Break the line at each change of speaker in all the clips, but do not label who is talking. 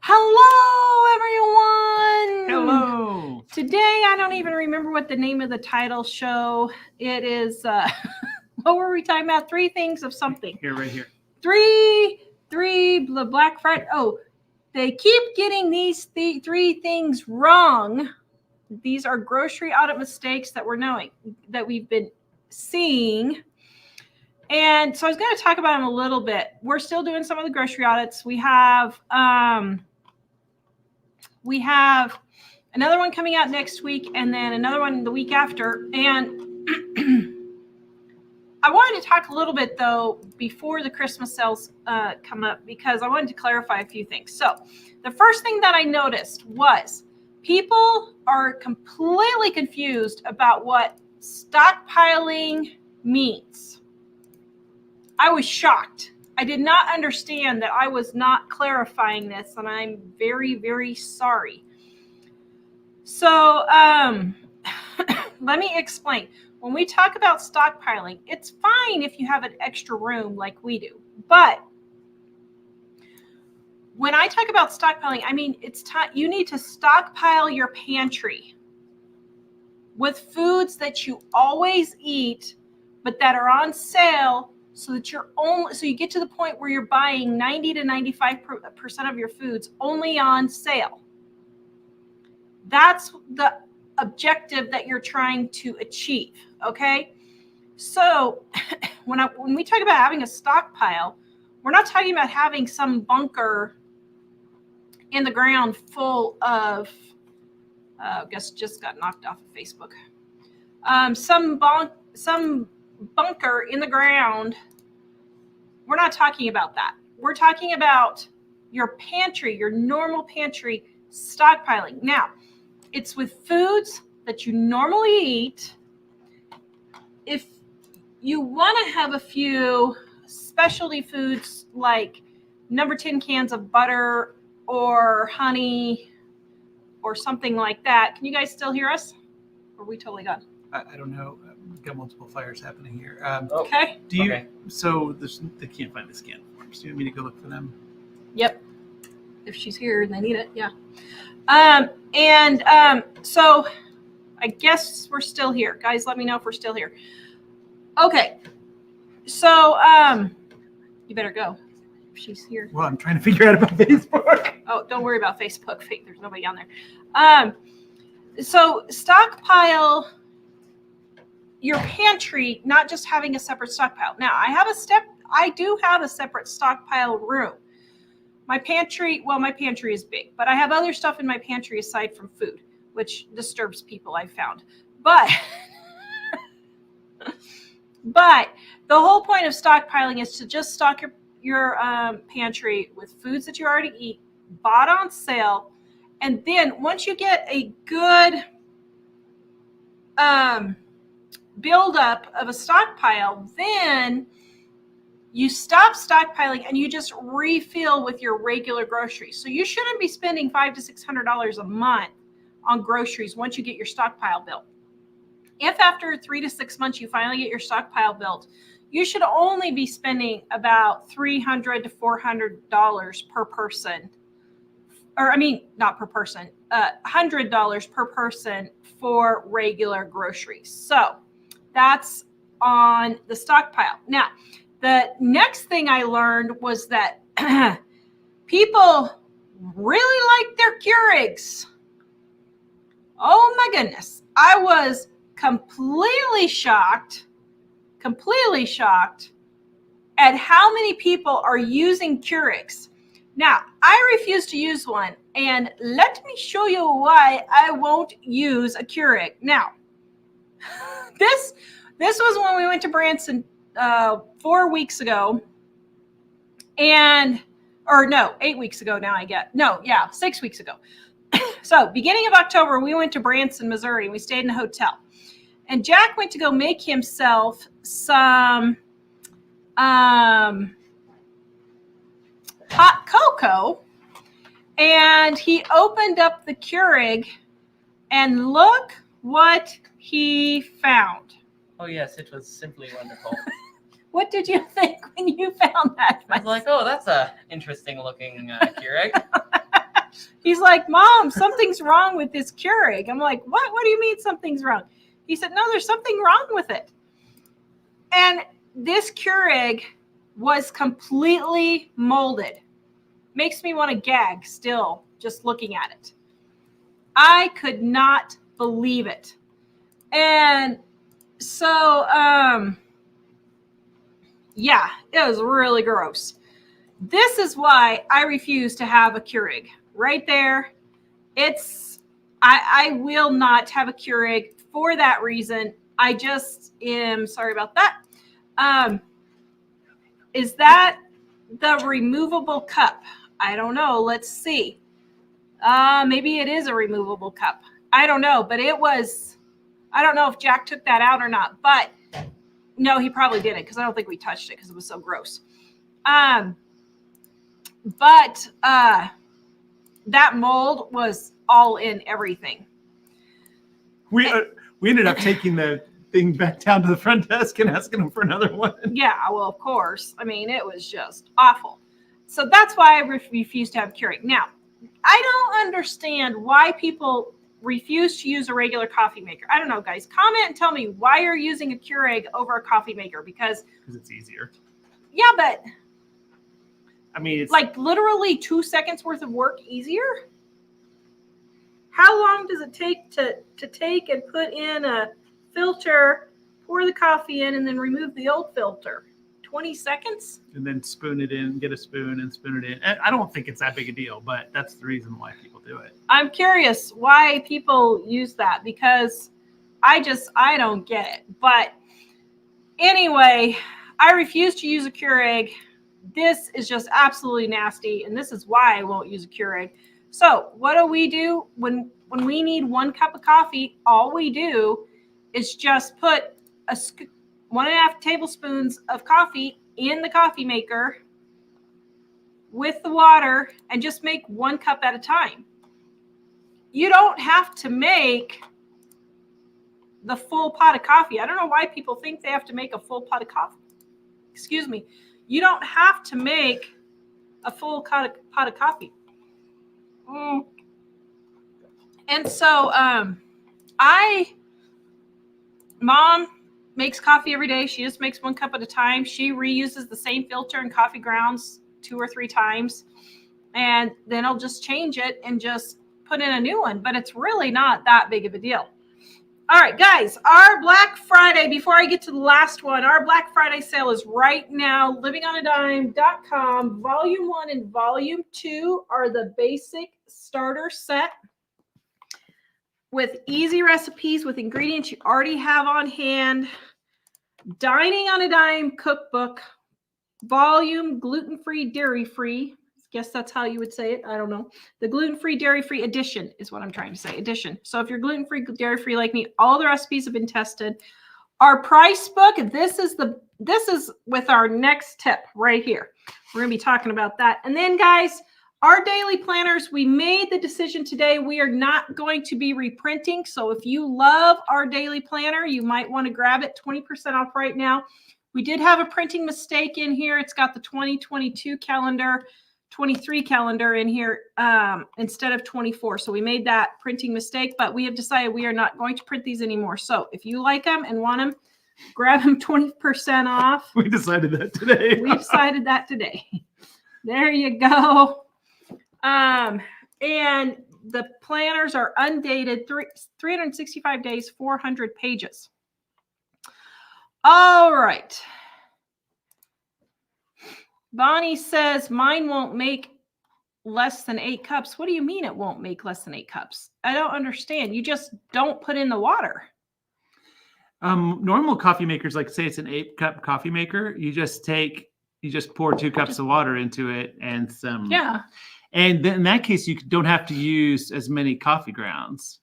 Hello, everyone.
Hello.
Today, I don't even remember what the name of the title show. It is, what were we talking about? Three things of something.
Here, right here.
Three, the Black Friday. Oh, they keep getting these three things wrong. These are grocery audit mistakes that we've been seeing. And so I was going to talk about them a little bit. We're still doing some of the grocery audits. We have another one coming out next week and then another one the week after. And I wanted to talk a little bit, though, before the Christmas sales come up, because I wanted to clarify a few things. So the first thing that I noticed was people are completely confused about what stockpiling means. I was shocked. I did not understand that I was not clarifying this, and I'm very, very sorry. So let me explain. When we talk about stockpiling, it's fine if you have an extra room like we do. But when I talk about stockpiling, I mean you need to stockpile your pantry with foods that you always eat, but that are on sale, so that you get to the point where you're buying 90 to 95% of your foods only on sale. That's the objective that you're trying to achieve, okay? So when we talk about having a stockpile, we're not talking about having some bunker in the ground full of, I guess just got knocked off of Facebook. Some bunker in the ground. We're not talking about that. We're talking about your pantry, your normal pantry stockpiling. Now, it's with foods that you normally eat. If you want to have a few specialty foods like number 10 cans of butter or honey or something like that. Can you guys still hear us? Or are we totally gone?
I don't know. We've got multiple fires happening here.
Okay.
So they can't find the scan forms. Do you want me to go look for them?
Yep. If she's here and they need it, yeah. So I guess we're still here. Guys, let me know if we're still here. Okay. So you better go. If she's here.
Well, I'm trying to figure out about Facebook.
Oh, don't worry about Facebook. There's nobody on there. So stockpile your pantry, not just having a separate stockpile. Now, I do have a separate stockpile room. My pantry is big, but I have other stuff in my pantry aside from food, which disturbs people, I've found. But the whole point of stockpiling is to just stock your pantry with foods that you already eat, bought on sale, and then once you get a good buildup of a stockpile, then you stop stockpiling and you just refill with your regular groceries. So you shouldn't be spending $500 to $600 a month on groceries once you get your stockpile built. If after 3 to 6 months you finally get your stockpile built, you should only be spending about $300 to $400 per person. Or, I mean, not per person, $100 per person for regular groceries. So that's on the stockpile. Now, the next thing I learned was that people really like their Curigs. Oh my goodness. I was completely shocked at how many people are using Curigs. Now, I refuse to use one, and let me show you why I won't use a Curig. Now, this was when we went to Branson 4 weeks ago, 8 weeks ago now, 6 weeks ago. So, beginning of October, we went to Branson, Missouri, and we stayed in a hotel. And Jack went to go make himself some hot cocoa, and he opened up the Curig, and look what he found.
Oh, yes, it was simply wonderful.
What did you think when you found that?
I was like, oh, that's a interesting looking Keurig.
He's like, Mom, something's wrong with this Keurig. I'm like, what? What do you mean something's wrong? He said, no, there's something wrong with it. And this Keurig was completely molded. Makes me want to gag still just looking at it. I could not believe it. And so, yeah, it was really gross. This is why I refuse to have a Keurig. Right there. I will not have a Keurig for that reason. I just am sorry about that. Is that the removable cup? I don't know. Let's see. Maybe it is a removable cup. I don't know, but it was, I don't know if Jack took that out or not, but no, he probably didn't because I don't think we touched it because it was so gross. But that mold was all in everything.
We ended up taking the thing back down to the front desk and asking them for another one.
Yeah, well, of course. I mean, it was just awful. So that's why I refuse to have Keurig. Now, I don't understand why people refuse to use a regular coffee maker. I don't know, guys. Comment and tell me why you're using a Keurig over a coffee maker because
it's easier.
Yeah, but
I mean, it's
like literally 2 seconds worth of work easier. How long does it take to take and put in a filter, pour the coffee in, and then remove the old filter? 20 seconds?
And then spoon it in, get a spoon and spoon it in. I don't think it's that big a deal, but that's the reason why people do it.
I'm curious why people use that because I don't get it. But anyway, I refuse to use a Keurig. This is just absolutely nasty, and this is why I won't use a Keurig. So what do? When we need 1 cup of coffee, all we do is just put 1.5 tablespoons of coffee in the coffee maker with the water and just make 1 cup at a time. You don't have to make the full pot of coffee. I don't know why people think they have to make a full pot of coffee. Excuse me. You don't have to make a full pot of coffee. And so Mom makes coffee every day. She just makes 1 cup at a time. She reuses the same filter and coffee grounds 2 or 3 times. And then I'll just change it and just put in a new one. But it's really not that big of a deal. All right, guys, our Black Friday, before I get to the last one, our Black Friday sale is right now. livingonadime.com. Volume 1 and Volume 2 are the basic starter set with easy recipes with ingredients you already have on hand. Dining on a Dime cookbook, volume gluten-free, dairy-free. Guess that's how you would say it. I don't know. The gluten-free, dairy-free edition is what I'm trying to say. Edition. So if you're gluten-free, dairy-free like me, all the recipes have been tested. Our price book, this is with our next tip right here. We're going to be talking about that. And then, guys, our daily planners, we made the decision today. We are not going to be reprinting. So if you love our daily planner, you might want to grab it 20% off right now. We did have a printing mistake in here. It's got the 2022 calendar, 23 calendar in here instead of 24. So we made that printing mistake, but we have decided we are not going to print these anymore. So if you like them and want them, grab them 20% off.
We decided that today.
We decided that today. There you go. And the planners are undated, 365 days, 400 pages. All right. Bonnie says, mine won't make less than 8 cups. What do you mean it won't make less than 8 cups? I don't understand. You just don't put in the water.
Normal coffee makers, like say it's an 8-cup coffee maker, you just pour 2 cups of water into it and some.
Yeah.
And then in that case, you don't have to use as many coffee grounds.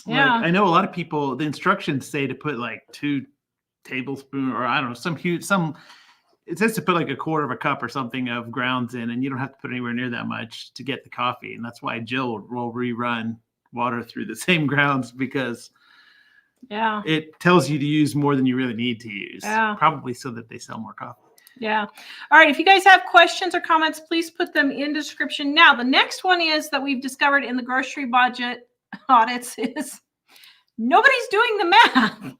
Yeah.
Like, I know a lot of people, the instructions say to put like 2 tablespoons or I don't know, it says to put like 1/4 cup or something of grounds in, and you don't have to put anywhere near that much to get the coffee. And that's why Jill will rerun water through the same grounds because
yeah,
it tells you to use more than you really need to use.
Yeah.
Probably so that they sell more coffee.
Yeah. All right. If you guys have questions or comments, please put them in the description. Now, the next one is that we've discovered in the grocery budget audits is nobody's doing the math.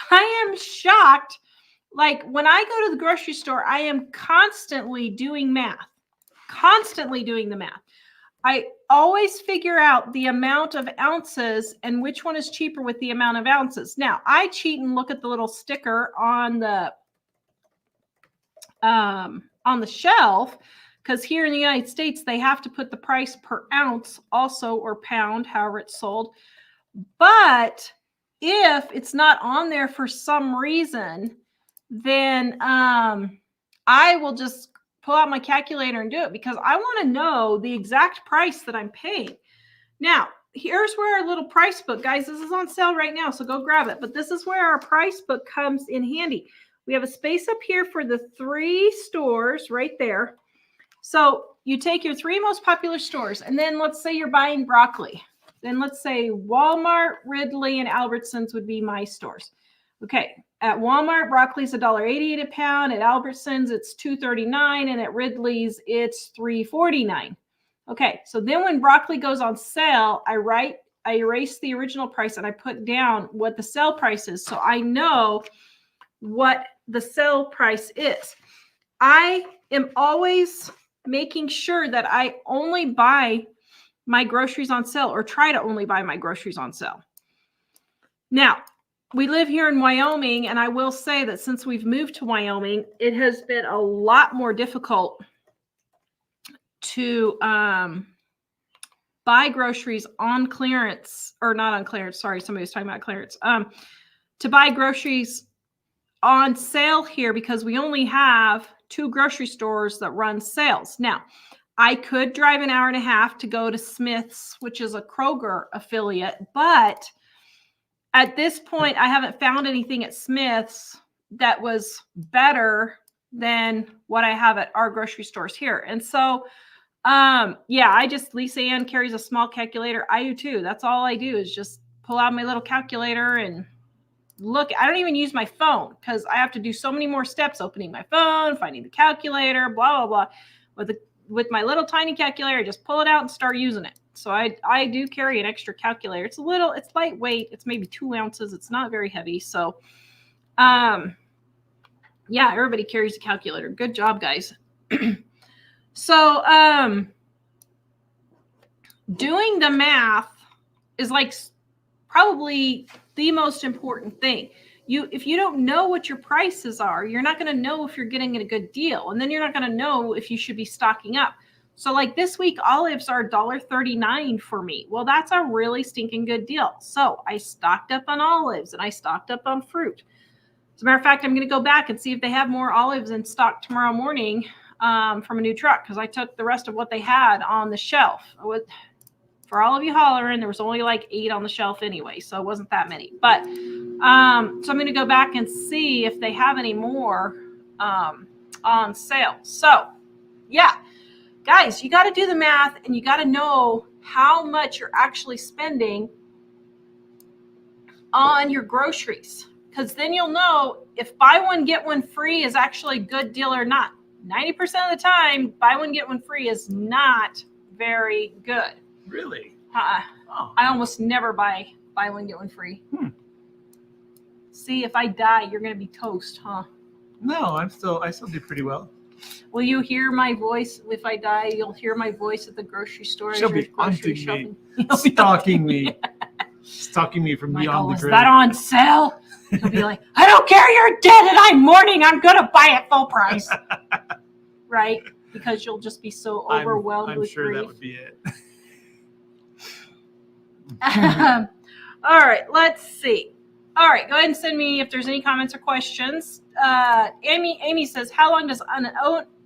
I am shocked. Like when I go to the grocery store, I am constantly doing math, constantly doing the math. I always figure out the amount of ounces and which one is cheaper with the amount of ounces. Now, I cheat and look at the little sticker on the shelf, because here in the United States, they have to put the price per ounce also, or pound, however it's sold. But if it's not on there for some reason, then I will just pull out my calculator and do it, because I want to know the exact price that I'm paying. Now, here's where our little price book, guys, this is on sale right now, so go grab it. But this is where our price book comes in handy. We have a space up here for the 3 stores right there. So you take your 3 most popular stores, and then let's say you're buying broccoli. Then let's say Walmart, Ridley, and Albertsons would be my stores. Okay, at Walmart, broccoli's $1.88 a pound. At Albertsons, it's $2.39, and at Ridley's, it's $3.49. Okay, so then when broccoli goes on sale, I erase the original price and I put down what the sale price is, so I know what the sale price is. I am always making sure that I only buy my groceries on sale, or try to only buy my groceries on sale. Now, we live here in Wyoming, and I will say that since we've moved to Wyoming, it has been a lot more difficult to buy groceries on clearance, or not on clearance. Sorry, somebody was talking about clearance. To buy groceries on sale here, because we only have 2 grocery stores that run sales. Now, I could drive an hour and a half to go to Smith's, which is a Kroger affiliate, but at this point, I haven't found anything at Smith's that was better than what I have at our grocery stores here. And so, yeah, Lisa Ann carries a small calculator. I do too. That's all I do is just pull out my little calculator and look. I don't even use my phone, because I have to do so many more steps, opening my phone, finding the calculator, blah, blah, blah. With my little tiny calculator, I just pull it out and start using it. So I do carry an extra calculator. It's lightweight. It's maybe 2 ounces. It's not very heavy. So, yeah, everybody carries a calculator. Good job, guys. So, doing the math is like probably the most important thing. If you don't know what your prices are, you're not going to know if you're getting a good deal. And then you're not going to know if you should be stocking up. So like this week, olives are $1.39 for me. Well, that's a really stinking good deal. So I stocked up on olives and I stocked up on fruit. As a matter of fact, I'm going to go back and see if they have more olives in stock tomorrow morning from a new truck, because I took the rest of what they had on the shelf. For all of you hollering, there was only like 8 on the shelf anyway, so it wasn't that many. But so I'm going to go back and see if they have any more on sale. So, yeah, guys, you got to do the math, and you got to know how much you're actually spending on your groceries, because then you'll know if buy one, get one free is actually a good deal or not. 90% of the time, buy one, get one free is not very good.
Really?
Oh. I almost never buy one, get one free. See, if I die, you're going to be toast, huh?
No, I still do pretty well.
Will you hear my voice? If I die, you'll hear my voice at the grocery store.
She'll be hunting me, stalking me, stalking me from beyond the grid.
Is that on sale? He'll be like, I don't care, you're dead and I'm mourning. I'm going to buy it full price. Right? Because you'll just be so overwhelmed with
sure
grief.
That would be it.
All right, let's see. All right, go ahead and send me if there's any comments or questions. Amy says, how long does an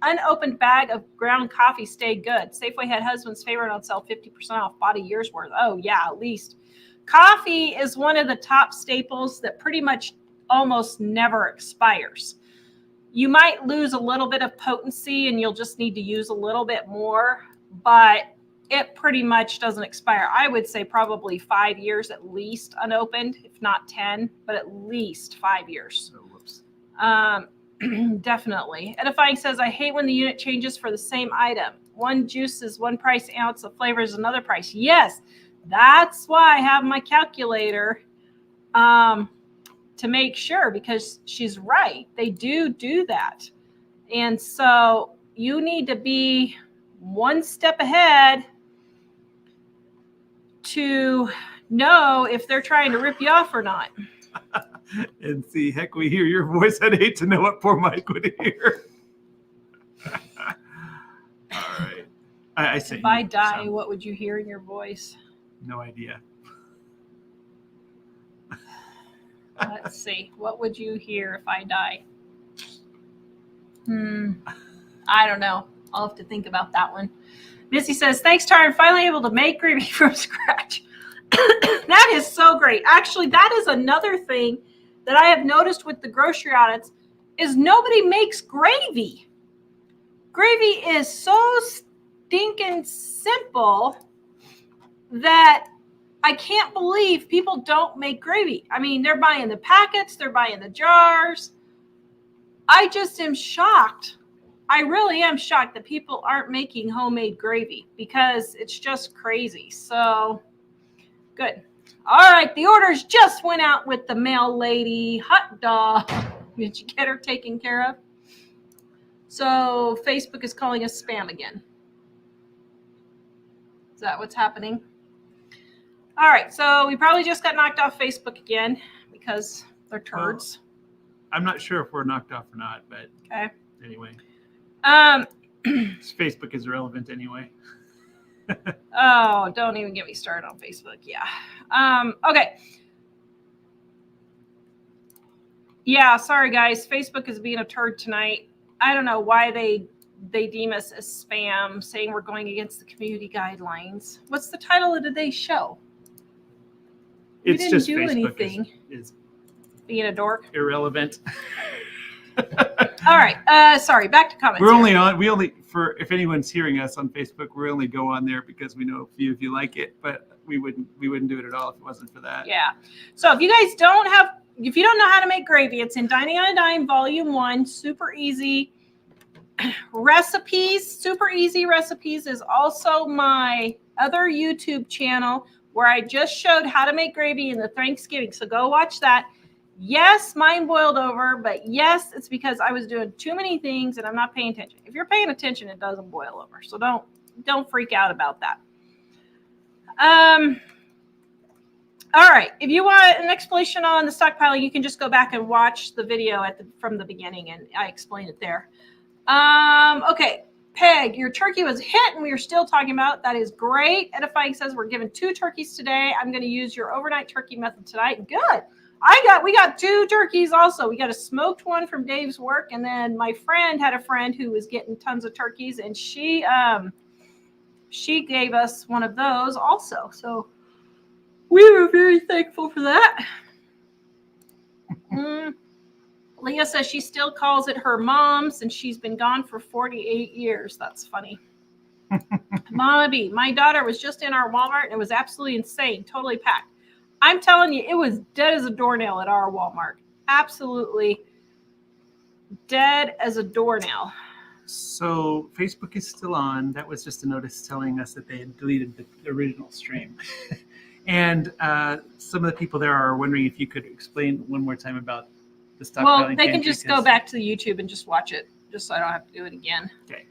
unopened bag of ground coffee stay good? Safeway had husband's favorite on sale, 50% off, bought a year's worth. Oh, yeah, at least. Coffee is one of the top staples that pretty much almost never expires. You might lose a little bit of potency and you'll just need to use a little bit more, but it pretty much doesn't expire. I would say probably 5 years at least unopened, if not 10, but at least 5 years.
Oh, whoops.
Definitely. Edifying says, I hate when the unit changes for the same item. One juice is one price, ounce of flavor is another price. Yes, that's why I have my calculator to make sure, because she's right. They do that. And so you need to be one step ahead to know if they're trying to rip you off or not.
And see, heck, we hear your voice. I'd hate to know what poor Mike would hear. All right. I say
If I die, what would you hear in your voice?
No idea.
Let's see. What would you hear if I die? I don't know. I'll have to think about that one. Missy says, thanks, Tara. I'm finally able to make gravy from scratch. That is so great. Actually, that is another thing that I have noticed with the grocery audits is nobody makes gravy. Gravy is so stinking simple that I can't believe people don't make gravy. I mean, they're buying the packets, they're buying the jars. I just am shocked. I really am shocked that people aren't making homemade gravy because it's just crazy. So, good. All right, the orders just went out with the mail lady. Hot dog. Did you get her taken care of? So, Facebook is calling us spam again. Is that what's happening? All right, so we probably just got knocked off Facebook again because they're turds.
Well, I'm not sure if we're knocked off or not, but
okay.
Anyway. Facebook is irrelevant anyway.
Oh, don't even get me started on Facebook. Yeah. Okay. Yeah, sorry guys. Facebook is being a turd tonight. I don't know why they deem us as spam, saying we're going against the community guidelines. What's the title of today's show? We
It's
didn't
just
do
Facebook
anything.
is
Being a dork.
irrelevant.
All right. Sorry. Back to comments.
For if anyone's hearing us on Facebook, we only go on there because we know a few of you like it, but we wouldn't do it at all if it wasn't for that.
Yeah. So if you guys if you don't know how to make gravy, it's in Dining on a Dime, Volume 1. Super easy. Recipes, super easy recipes is also my other YouTube channel where I just showed how to make gravy in the Thanksgiving. So go watch that. Yes, mine boiled over, but yes, it's because I was doing too many things and I'm not paying attention. If you're paying attention, it doesn't boil over. So don't freak out about that. All right. If you want an explanation on the stockpiling, you can just go back and watch the video from the beginning, and I explained it there. Okay. Peg, your turkey was hit and we are still talking about. That is great. Edifying says we're given 2 turkeys today. I'm going to use your overnight turkey method tonight. Good. We got 2 turkeys also. We got a smoked one from Dave's work, and then my friend had a friend who was getting tons of turkeys, and she gave us one of those also. So we were very thankful for that. Leah says she still calls it her mom's, and she's been gone for 48 years. That's funny. Mama B, my daughter was just in our Walmart, and it was absolutely insane. Totally packed. I'm telling you, it was dead as a doornail at our Walmart. Absolutely dead as a doornail.
So Facebook is still on. That was just a notice telling us that they had deleted the original stream. And some of the people there are wondering if you could explain one more time about the stockpiling.
Well, they can
pantry,
just go back to the YouTube and just watch it, just so I don't have to do it again.
Okay.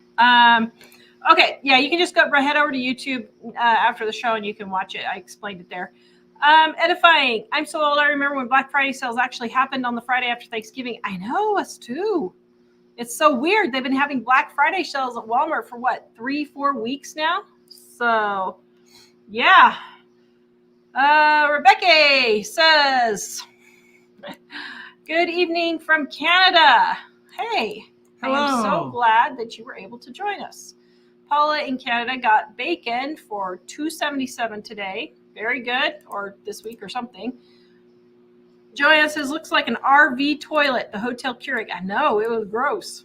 Okay. Yeah, you can just head over to YouTube after the show and you can watch it. I explained it there. Edifying. I'm so old. I remember when Black Friday sales actually happened on the Friday after Thanksgiving. I know, us too. It's so weird. They've been having Black Friday sales at Walmart for 3-4 weeks now. So, yeah. Rebecca says, good evening from Canada. Hey,
hello.
I am so glad that you were able to join us. Paula in Canada got bacon for $2.77 today. Very good, or this week or something. Joanne says, looks like an RV toilet, the Hotel Curig. I know, it was gross.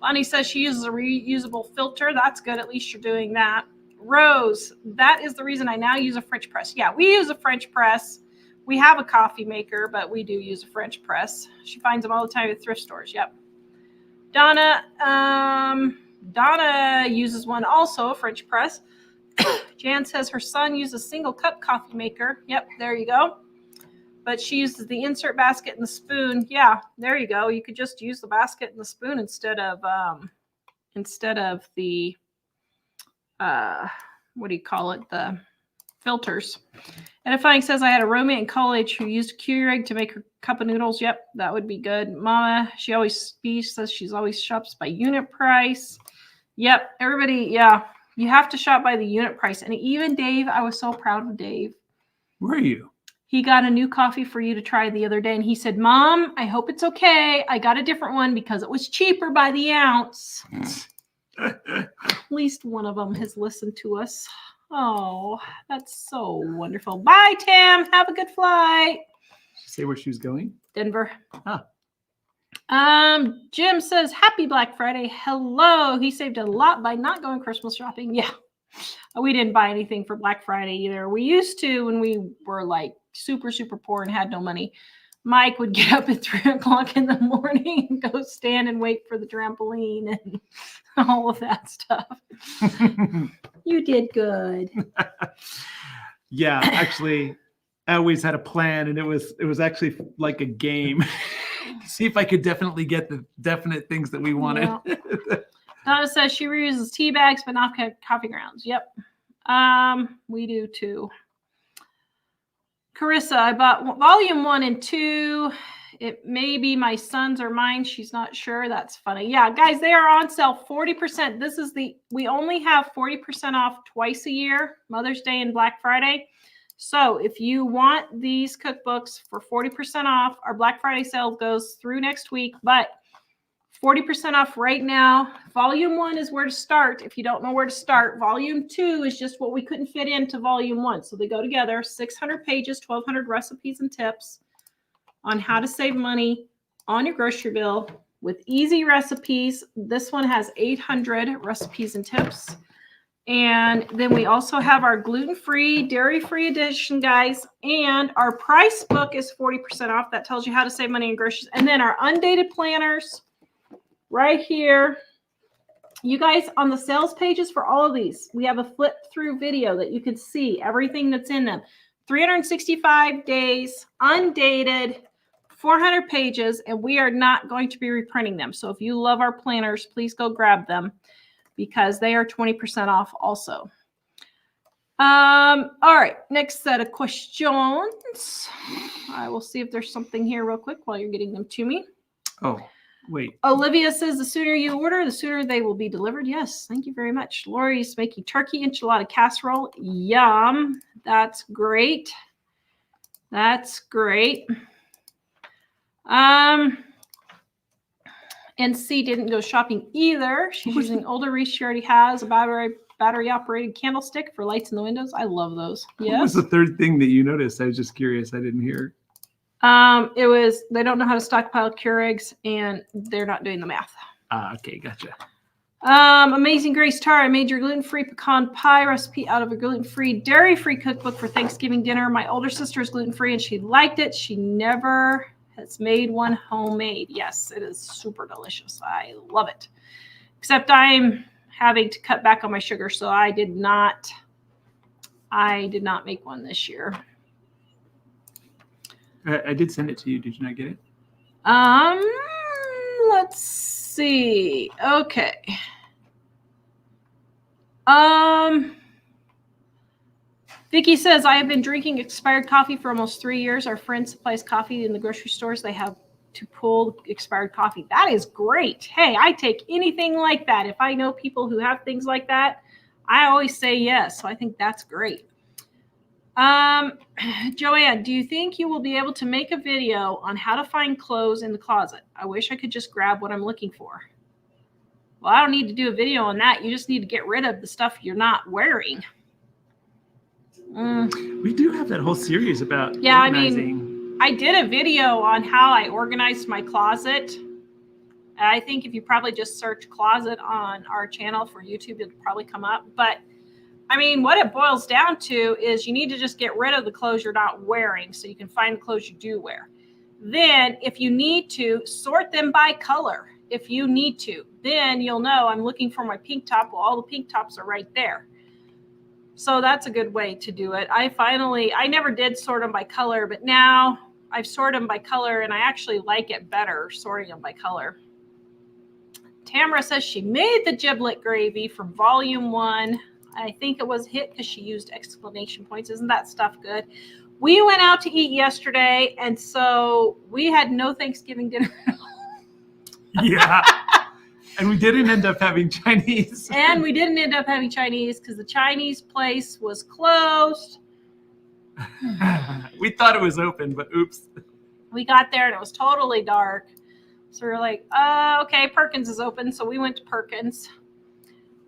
Bonnie says she uses a reusable filter. That's good. At least you're doing that. Rose, that is the reason I now use a French press. Yeah, we use a French press. We have a coffee maker, but we do use a French press. She finds them all the time at thrift stores. Yep. Donna uses one also, a French press. Jan says her son uses a single cup coffee maker. Yep, there you go. But she uses the insert basket and the spoon. Yeah, there you go. You could just use the basket and the spoon instead of the what do you call it? The filters. Edifying says I had a roommate in college who used Curig to make her cup of noodles. Yep, that would be good. Mama, she says she's always shops by unit price. Yep, everybody, yeah. You have to shop by the unit price. And even Dave, I was so proud of Dave.
Where are you?
He got a new coffee for you to try the other day. And he said, Mom, I hope it's okay. I got a different one because it was cheaper by the ounce. At least one of them has listened to us. Oh, that's so wonderful. Bye, Tam. Have a good flight.
Say where she was going?
Denver.
Huh.
Jim says, Happy Black Friday. Hello. He saved a lot by not going Christmas shopping. Yeah. We didn't buy anything for Black Friday either. We used to when we were like super, super poor and had no money. Mike would get up at 3 o'clock in the morning and go stand and wait for the trampoline and all of that stuff. You did good.
Yeah, actually, I always had a plan, and it was actually like a game. See if I could definitely get the definite things that we wanted.
Yeah. Donna says she reuses tea bags, but not coffee grounds. Yep. We do too. Carissa, I bought volume 1 and 2. It may be my son's or mine. She's not sure. That's funny. Yeah, guys, they are on sale 40%. We only have 40% off twice a year, Mother's Day and Black Friday. So if you want these cookbooks for 40% off, our Black Friday sale goes through next week, but 40% off right now. Volume 1 is where to start. If you don't know where to start, volume 2 is just what we couldn't fit into volume 1. So they go together, 600 pages, 1,200 recipes and tips on how to save money on your grocery bill with easy recipes. This one has 800 recipes and tips. And then we also have our gluten-free, dairy-free edition, guys. And our price book is 40% off. That tells you how to save money on groceries. And then our undated planners right here. You guys, on the sales pages for all of these, we have a flip through video that you can see everything that's in them. 365 days, undated, 400 pages, and we are not going to be reprinting them. So if you love our planners, please go grab them because they are 20% off also. All right, next set of questions. I will see if there's something here real quick while you're getting them to me.
Oh, wait.
Olivia says the sooner you order, the sooner they will be delivered. Yes, thank you very much. Lori's making turkey enchilada casserole. Yum. That's great. That's great. NC didn't go shopping either. She's using older Reese. She already has a battery operated candlestick for lights in the windows. I love those. Yes.
What was the third thing that you noticed? I was just curious. I didn't hear.
It was they don't know how to stockpile Curigs and they're not doing the math.
Okay, gotcha.
Amazing Grace Tara, I made your gluten-free pecan pie recipe out of a gluten-free, dairy-free cookbook for Thanksgiving dinner. My older sister is gluten-free and she liked it. She never has made one homemade. Yes, it is super delicious. I love it. Except I'm having to cut back on my sugar, so I did not make one this year.
I did send it to you. Did you not get it?
Let's see. Okay. Vicky says, I have been drinking expired coffee for almost 3 years. Our friend supplies coffee in the grocery stores. They have to pull expired coffee. That is great. Hey, I take anything like that. If I know people who have things like that, I always say yes. So I think that's great. Joanne, do you think you will be able to make a video on how to find clothes in the closet? I wish I could just grab what I'm looking for. Well, I don't need to do a video on that. You just need to get rid of the stuff you're not wearing.
We do have that whole series about
yeah,
organizing.
I mean, I did a video on how I organized my closet. I think if you probably just search closet on our channel for YouTube, it'll probably come up. But I mean, what it boils down to is you need to just get rid of the clothes you're not wearing so you can find the clothes you do wear. Then if you need to, sort them by color. If you need to, then you'll know I'm looking for my pink top. Well, all the pink tops are right there. So that's a good way to do it. I never did sort them by color, but now I've sorted them by color and I actually like it better sorting them by color. Tamara says she made the giblet gravy from volume 1. I think it was a hit because she used exclamation points. Isn't that stuff good? We went out to eat yesterday, and so we had no Thanksgiving dinner.
Yeah. And we didn't end up having Chinese.
And we didn't end up having Chinese because the Chinese place was closed.
We thought it was open, but oops.
We got there and it was totally dark. So we were like, okay, Perkins is open. So we went to Perkins.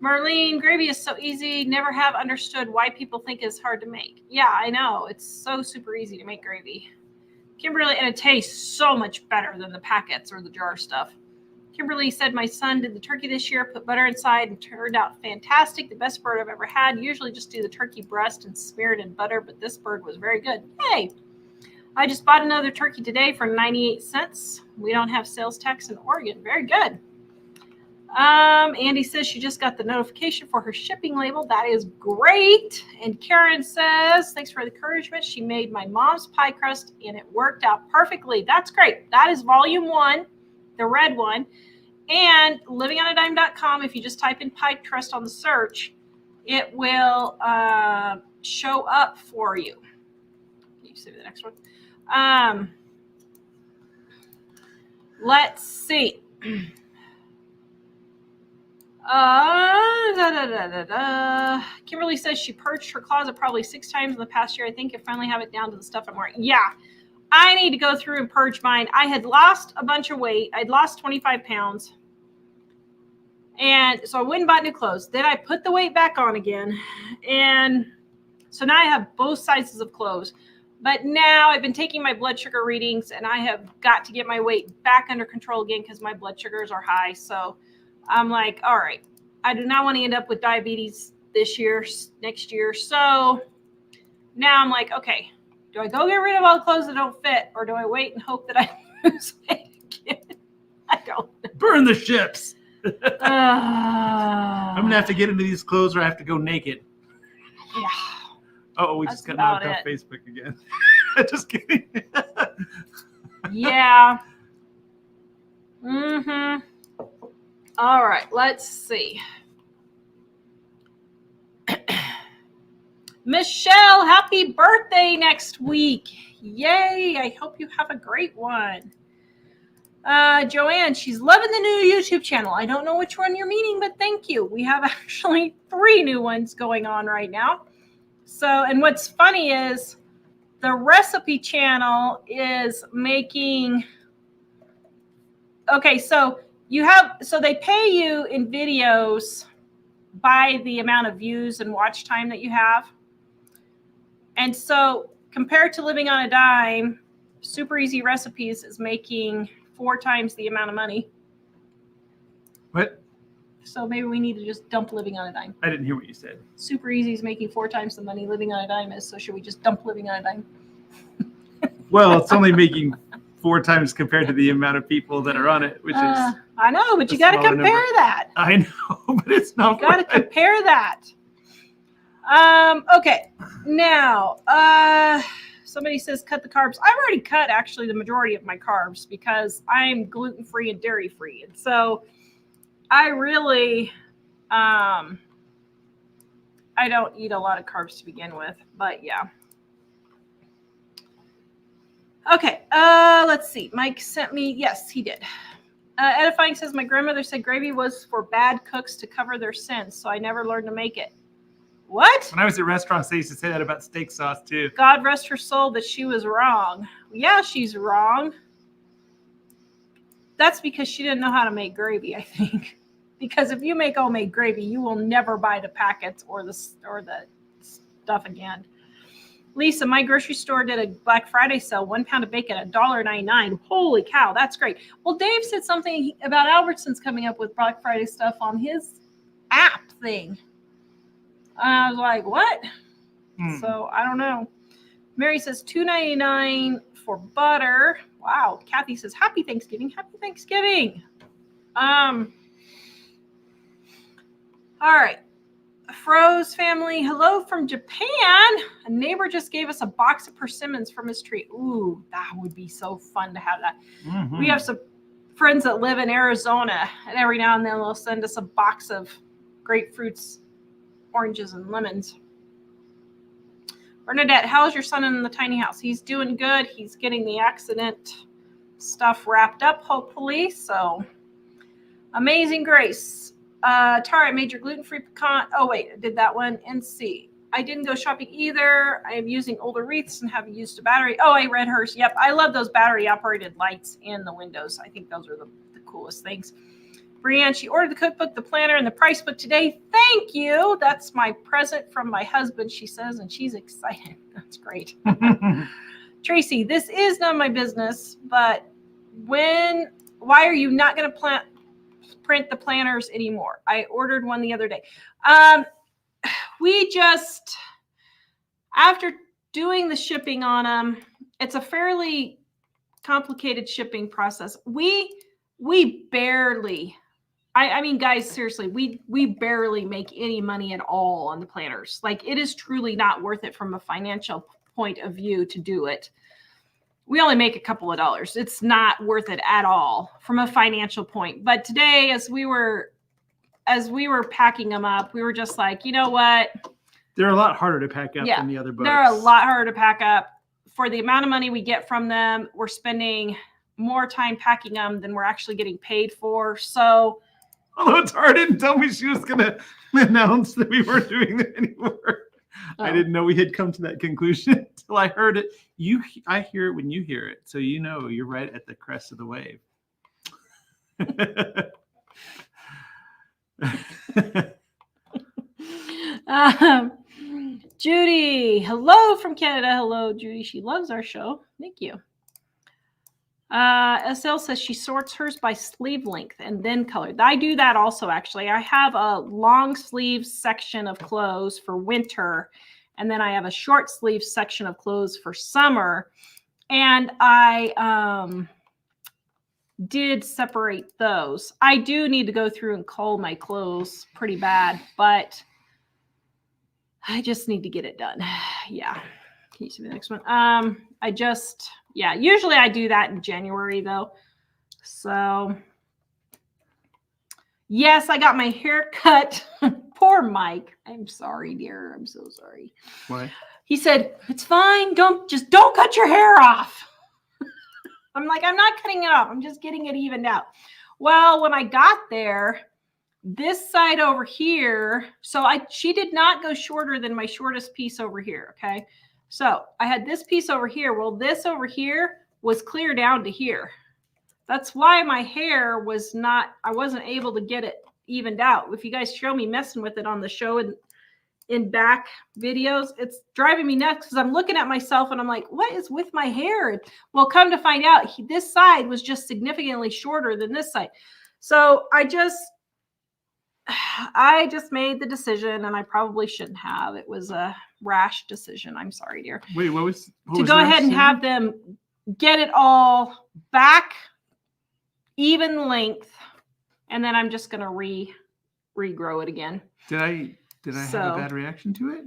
Marlene, gravy is so easy. Never have understood why people think it's hard to make. Yeah, I know. It's so super easy to make gravy. Kimberly, and it tastes so much better than the packets or the jar stuff. Kimberly said, my son did the turkey this year, put butter inside, and turned out fantastic. The best bird I've ever had. Usually just do the turkey breast and smear it in butter, but this bird was very good. Yay! I just bought another turkey today for 98 cents. We don't have sales tax in Oregon. Very good. Andy says she just got the notification for her shipping label. That is great. And Karen says, thanks for the encouragement. She made my mom's pie crust and it worked out perfectly. That's great. That is volume 1, the red one. And livingonadime.com, if you just type in pie crust on the search, it will show up for you. Can you see the next one? Let's see. Kimberly says she purged her closet probably 6 times in the past year. I think I finally have it down to the stuff I'm wearing. Yeah, I need to go through and purge mine. I had lost a bunch of weight. I'd lost 25 pounds. And so I went and bought new clothes. Then I put the weight back on again. And so now I have both sizes of clothes. But now I've been taking my blood sugar readings and I have got to get my weight back under control again because my blood sugars are high. So I'm like, all right, I do not want to end up with diabetes next year. So now I'm like, okay, do I go get rid of all the clothes that don't fit or do I wait and hope that I lose weight again? I don't know.
Burn the ships. I'm
I'm
going to have to get into these clothes or I have to go naked.
Yeah.
Oh, we
That's
just got knocked
about
off Facebook again. Just kidding.
Yeah. Mm-hmm. All right, let's see. Michelle, happy birthday next week. Yay, I hope you have a great one. Joanne, she's loving the new YouTube channel. I don't know which one you're meaning, but thank you. We have actually 3 new ones going on right now. So, and what's funny is the recipe channel is making, okay, so they pay you in videos by the amount of views and watch time that you have. And so compared to Living on a Dime, Super Easy Recipes is making 4 times the amount of money.
What?
So maybe we need to just dump Living on a Dime.
I didn't hear what you said.
Super Easy is making 4 times the money Living on a Dime is. So should we just dump Living on a Dime?
Well, it's only making 4 times compared to the amount of people that are on it, which is.
I know, but you
a
got to
smaller
compare
number.
that.
I know, but it's not.
You got to
right.
compare that. Okay. Now, somebody says cut the carbs. I've already cut actually the majority of my carbs because I'm gluten-free and dairy-free. And so I really, I don't eat a lot of carbs to begin with, but yeah. Okay. Let's see. Mike sent me. Yes, he did. Edifying says, my grandmother said gravy was for bad cooks to cover their sins, so I never learned to make it. What?
When I was at restaurants, they used to say that about steak sauce too.
God rest her soul, but she was wrong. Yeah, she's wrong. That's because she didn't know how to make gravy, I think. Because if you make homemade gravy, you will never buy the packets or the stuff again. Lisa, my grocery store did a Black Friday sale, 1 pound of bacon at $1.99. Holy cow, that's great. Well, Dave said something about Albertsons coming up with Black Friday stuff on his app thing. I was like, what?
Hmm.
So I don't know. Mary says $2.99 for butter. Wow. Kathy says happy Thanksgiving. Happy Thanksgiving. All right. Froze family, hello from Japan. A neighbor just gave us a box of persimmons from his tree. Ooh, that would be so fun to have that.
Mhm.
We have some friends that live in Arizona, and every now and then they'll send us a box of grapefruits, oranges, and lemons. Bernadette, how's your son in the tiny house? He's doing good. He's getting the accident stuff wrapped up, hopefully. So, Amazing Grace. Tara, I made your gluten-free pecan. Oh, wait, I did that one. NC. I didn't go shopping either. I am using older wreaths and have used a battery. Oh, I read hers. Yep, I love those battery-operated lights in the windows. I think those are the coolest things. Brianne, she ordered the cookbook, the planner, and the price book today. Thank you. That's my present from my husband, she says, and she's excited. That's great. Tracy, this is none of my business, but why are you not going to print the planners anymore? I ordered one the other day. We just, after doing the shipping on them, it's a fairly complicated shipping process. We barely, I mean, guys, seriously, we barely make any money at all on the planners. Like, it is truly not worth it from a financial point of view to do it. We only make a couple of dollars. It's not worth it at all from a financial point. But today, as we were packing them up, we were just like, you know what?
They're a lot harder to pack up than the other books.
They're a lot harder to pack up. For the amount of money we get from them, we're spending more time packing them than we're actually getting paid for. So,
although Tara didn't tell me she was going to announce that we weren't doing that anymore. I didn't know we had come to that conclusion until I heard it. I hear it when you hear it. So you know you're right at the crest of the wave.
Judy, hello from Canada. Hello, Judy. She loves our show. Thank you. SL says she sorts hers by sleeve length and then color. I do that also, actually. I have a long sleeve section of clothes for winter, and then I have a short sleeve section of clothes for summer. And I did separate those. I do need to go through and cull my clothes pretty bad, but I just need to get it done. Yeah. Can you see the next one? Usually I do that in January though. So yes, I got my hair cut. Poor Mike. I'm sorry, dear. I'm so sorry.
Why?
He said, it's fine. Don't cut your hair off. I'm like, I'm not cutting it off. I'm just getting it evened out. Well, when I got there, this side over here, she did not go shorter than my shortest piece over here. Okay. So I had this piece over here. Well, this over here was clear down to here. That's why my hair I wasn't able to get it evened out. If you guys show me messing with it on the show in back videos, it's driving me nuts because I'm looking at myself and I'm like, what is with my hair? Well, come to find out, this side was just significantly shorter than this side. So I just made the decision, and I probably shouldn't have. It was a rash decision. I'm sorry, dear.
Wait, what was
go ahead and have them get it all back even length, and then I'm just going to regrow it again.
Did I have a bad reaction to it?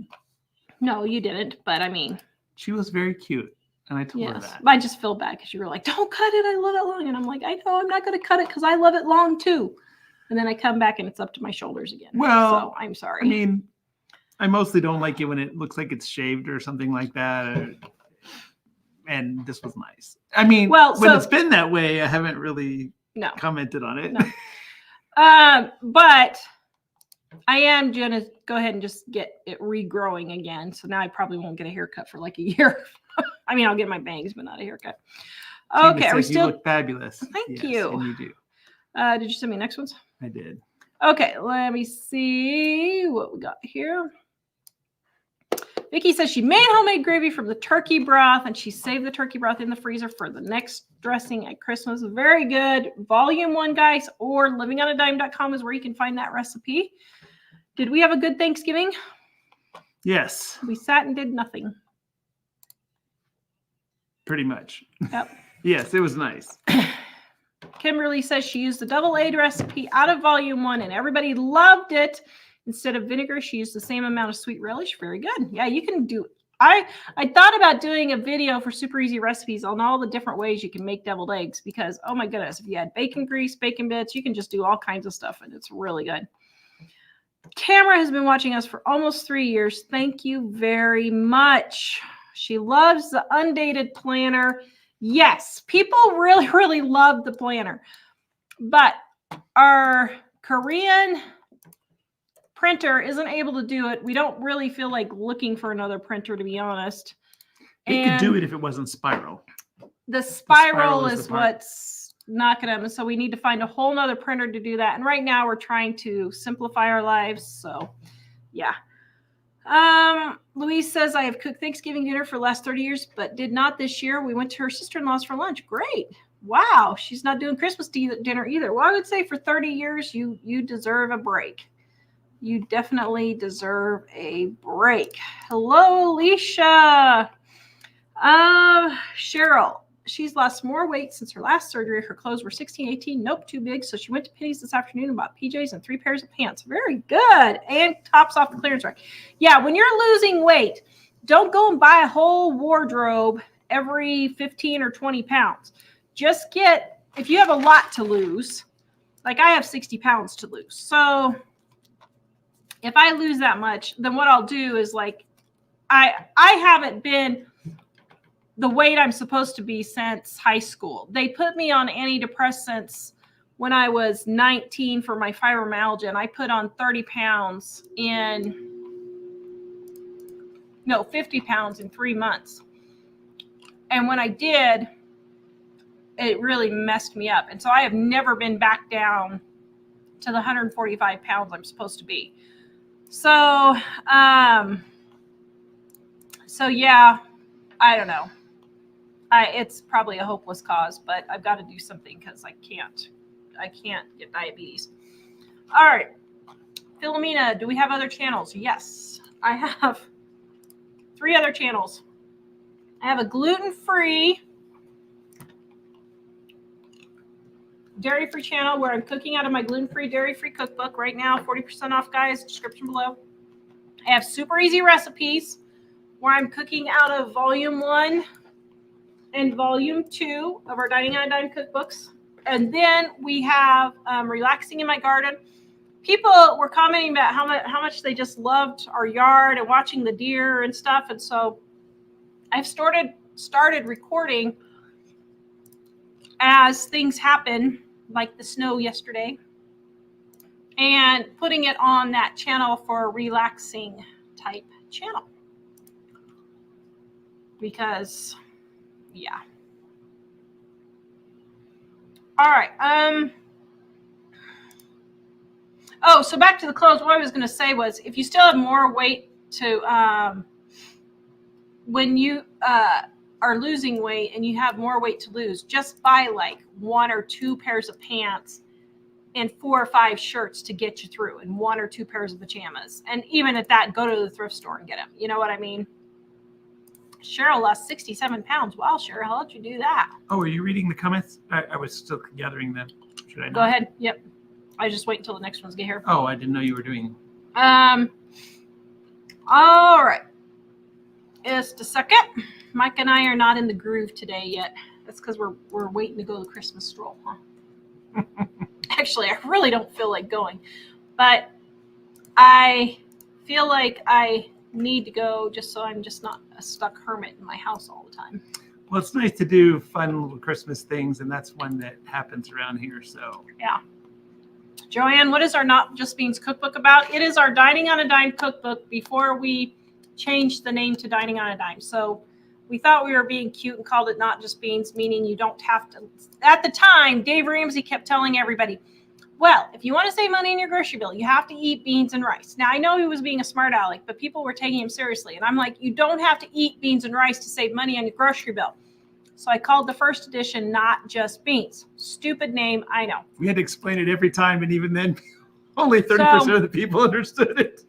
No, you didn't. But I mean,
she was very cute, and I told her that.
I just feel bad because you were like, "Don't cut it. I love it long," and I'm like, "I know. I'm not going to cut it because I love it long too." And then I come back and it's up to my shoulders again. Well, so I'm sorry.
I mean, I mostly don't like it when it looks like it's shaved or something like that. And this was nice. I mean, when it's been that way, I haven't really commented on it.
No. But I am going to go ahead and just get it regrowing again. So now I probably won't get a haircut for like a year. I mean, I'll get my bangs, but not a haircut. Okay. Are we still?
You look fabulous.
Thank you.
And you do.
Did you send me next ones?
I did.
Okay, let me see what we got here. Vicky says she made homemade gravy from the turkey broth, and she saved the turkey broth in the freezer for the next dressing at Christmas. Very good. Volume 1, guys, or livingonadime.com is where you can find that recipe. Did we have a good Thanksgiving?
Yes,
We sat and did nothing.
pretty much.
Yep.
Yes, it was nice.
Kimberly says she used the double-aged recipe out of volume 1 and everybody loved it. Instead of vinegar, she used the same amount of sweet relish. Very good. Yeah, you can do. I thought about doing a video for super easy recipes on all the different ways you can make deviled eggs because, oh my goodness, if you add bacon grease, bacon bits, you can just do all kinds of stuff and it's really good. Tamara has been watching us for almost 3 years. Thank you very much. She loves the undated planner. Yes, people really, really love the planner. But our Korean printer isn't able to do it. We don't really feel like looking for another printer, to be honest.
It could do it if it wasn't spiral.
The spiral
is
is
the part.
what's knocking them. So we need to find a whole nother printer to do that. And right now we're trying to simplify our lives. So yeah. Louise says, I have cooked Thanksgiving dinner for the last 30 years, but did not this year. We went to her sister-in-law's for lunch. Great. Wow. She's not doing Christmas dinner either. Well, I would say for 30 years, you deserve a break. You definitely deserve a break. Hello, Alicia. Cheryl. She's lost more weight since her last surgery. Her clothes were 16, 18. Nope, too big. So she went to Penny's this afternoon and bought PJs and 3 pairs of pants. Very good. And tops off the clearance rack. Yeah, when you're losing weight, don't go and buy a whole wardrobe every 15 or 20 pounds. Just get, if you have a lot to lose, like I have 60 pounds to lose. So if I lose that much, then what I'll do is like, I haven't been the weight I'm supposed to be since high school. They put me on antidepressants when I was 19 for my fibromyalgia, and I put on 30 pounds 50 pounds in 3 months. And when I did, it really messed me up. And so I have never been back down to the 145 pounds I'm supposed to be. So yeah, I don't know. It's probably a hopeless cause, but I've got to do something because I can't get diabetes. All right. Philomena, do we have other channels? Yes, I have 3 other channels. I have a gluten-free, dairy-free channel where I'm cooking out of my gluten-free, dairy-free cookbook right now. 40% off, guys. Description below. I have super easy recipes where I'm cooking out of volume 1 and volume 2 of our Dining on a Dime cookbooks. And then we have Relaxing in My Garden. People were commenting about how much they just loved our yard and watching the deer and stuff. And so I've started recording as things happen, like the snow yesterday, and putting it on that channel for a relaxing type channel. Because yeah. All right. Oh, so back to the clothes. What I was going to say was, if you still have more weight to, when you are losing weight and you have more weight to lose, just buy like 1 or 2 pairs of pants and 4 or 5 shirts to get you through, and 1 or 2 pairs of pajamas. And even at that, go to the thrift store and get them. You know what I mean? Cheryl lost 67 pounds. Wow, Cheryl, how did you do that?
Oh, are you reading the comments? I was still gathering them. Should I not?
Go ahead. Yep. I just wait until the next ones get here.
Oh, I didn't know you were doing.
All right. Just a second. Mike and I are not in the groove today yet. That's because we're waiting to go to the Christmas stroll, huh? Actually, I really don't feel like going, but I feel like I need to go just so I'm just not a stuck hermit in my house all the time.
Well, it's nice to do fun little Christmas things, and that's one that happens around here. So
yeah. Joanne, what is our Not Just Beans cookbook about? It is our Dining on a Dime cookbook before we changed the name to Dining on a Dime. So we thought we were being cute and called it Not Just Beans, meaning you don't have to. At the time, Dave Ramsey kept telling everybody, well, if you want to save money in your grocery bill, you have to eat beans and rice. Now, I know he was being a smart aleck, but people were taking him seriously. And I'm like, you don't have to eat beans and rice to save money on your grocery bill. So I called the first edition Not Just Beans. Stupid name, I know.
we had to explain it every time, and even then, only 30% of the people understood it.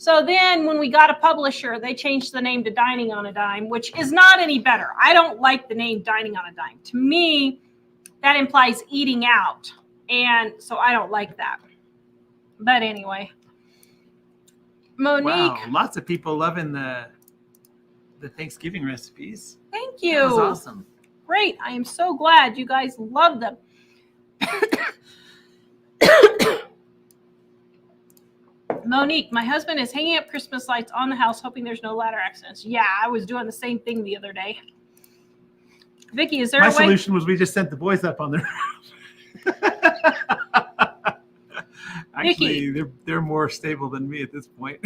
So then when we got a publisher, they changed the name to Dining on a Dime, which is not any better. I don't like the name Dining on a Dime. To me, that implies eating out. And so I don't like that. But anyway. Monique.
Wow, lots of people loving the Thanksgiving recipes.
Thank you.
That was awesome.
Great. I am so glad you guys love them. Monique, my husband is hanging up Christmas lights on the house, hoping there's no ladder accidents. Yeah, I was doing the same thing the other day. Vicky, is there
My
a way?
solution was we just sent the boys up on their Actually, they're more stable than me at this point.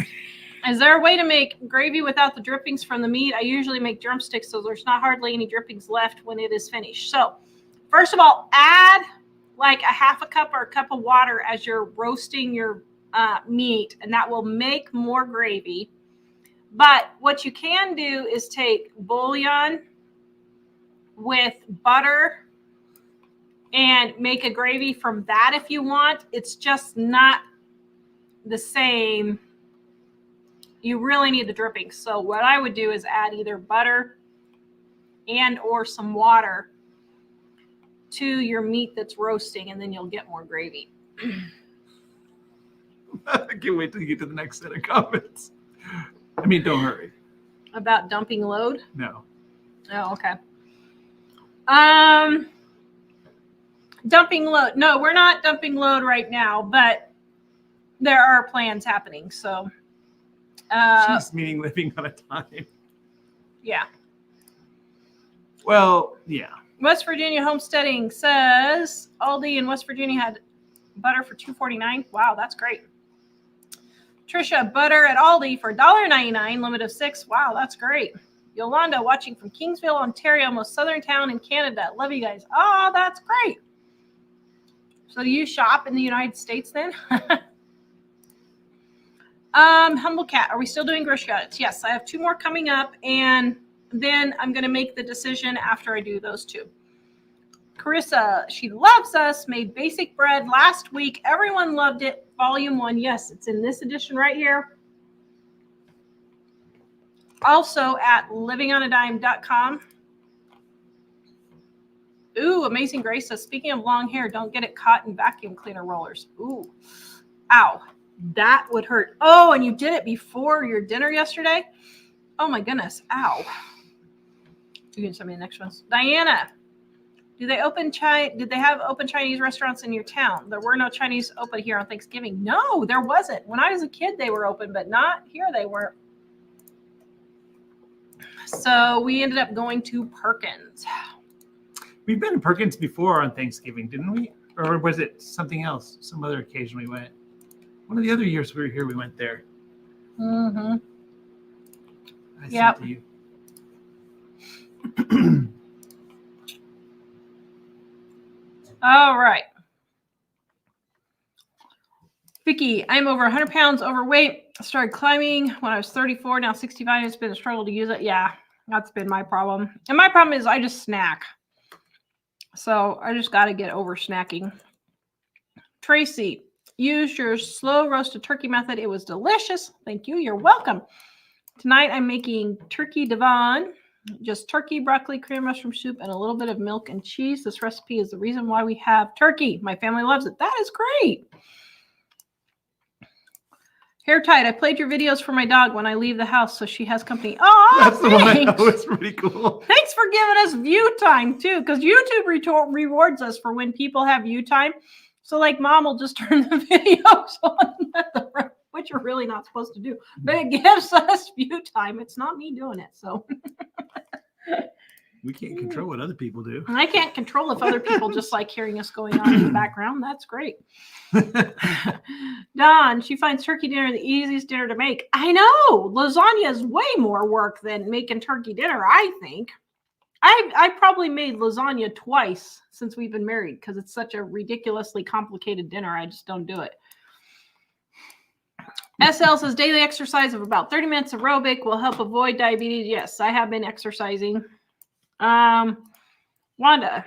Is there a way to make gravy without the drippings from the meat? I usually make drumsticks, so there's not hardly any drippings left when it is finished. So, first of all, add like a half a cup or a cup of water as you're roasting your meat, and that will make more gravy. But what you can do is take bouillon with butter and make a gravy from that if you want. It's just not the same. You really need the drippings. So what I would do is add either butter and or some water to your meat that's roasting, and then you'll get more gravy.
I can't wait till you get to the next set of comments. I mean, don't hurry.
About dumping load?
No.
Oh, okay. Dumping load. No, we're not dumping load right now, but there are plans happening. So,
She's meaning living on a time.
yeah.
Well, yeah.
West Virginia Homesteading says Aldi in West Virginia had butter for $2.49. Wow, that's great. Trisha, butter at Aldi for $1.99, limit of 6. Wow, that's great. Yolanda, watching from Kingsville, Ontario, most southern town in Canada. Love you guys. Oh, that's great. So do you shop in the United States then? Humble Cat, are we still doing grocery audits? Yes, I have 2 more coming up, and then I'm going to make the decision after I do those 2. Carissa, she loves us, made basic bread last week. Everyone loved it. Volume 1. Yes, it's in this edition right here. Also at livingonadime.com. Ooh, Amazing Grace says, speaking of long hair, don't get it caught in vacuum cleaner rollers. Ooh, ow, that would hurt. Oh, and you did it before your dinner yesterday? Oh my goodness, ow. You can send me the next ones. Diana, did they have open Chinese restaurants in your town? There were no Chinese open here on Thanksgiving. No, there wasn't. When I was a kid, they were open, but not here. They weren't. So we ended up going to Perkins.
We've been to Perkins before on Thanksgiving, didn't we? Or was it something else? Some other occasion we went. One of the other years we were here, we went there.
Mm-hmm.
I
Yep.
sent to you.
All right. Vicky, I'm over 100 pounds overweight. I started climbing when I was 34. Now 65. It's been a struggle to use it. Yeah, that's been my problem. And my problem is I just snack. So I just got to get over snacking. Tracy, use your slow roasted turkey method. It was delicious. Thank you. You're welcome. Tonight I'm making turkey Devon. Just turkey, broccoli, cream mushroom soup, and a little bit of milk and cheese. This recipe is the reason why we have turkey. My family loves it. That is great. Hair tight. I played your videos for my dog when I leave the house, so she has company. Oh,
That's the one I know.
thanks.
It's pretty cool.
Thanks for giving us view time too, because YouTube rewards us for when people have view time. So like mom will just turn the videos on, which you're really not supposed to do, but it gives us view time. It's not me doing it. So
We can't control what other people do.
I can't control if other people just like hearing us going on in the background. That's great. Dawn, she finds turkey dinner the easiest dinner to make. I know lasagna is way more work than making turkey dinner. I think I probably made lasagna twice since we've been married because it's such a ridiculously complicated dinner. I just don't do it. SL says daily exercise of about 30 minutes aerobic will help avoid diabetes. Yes, I have been exercising. Wanda,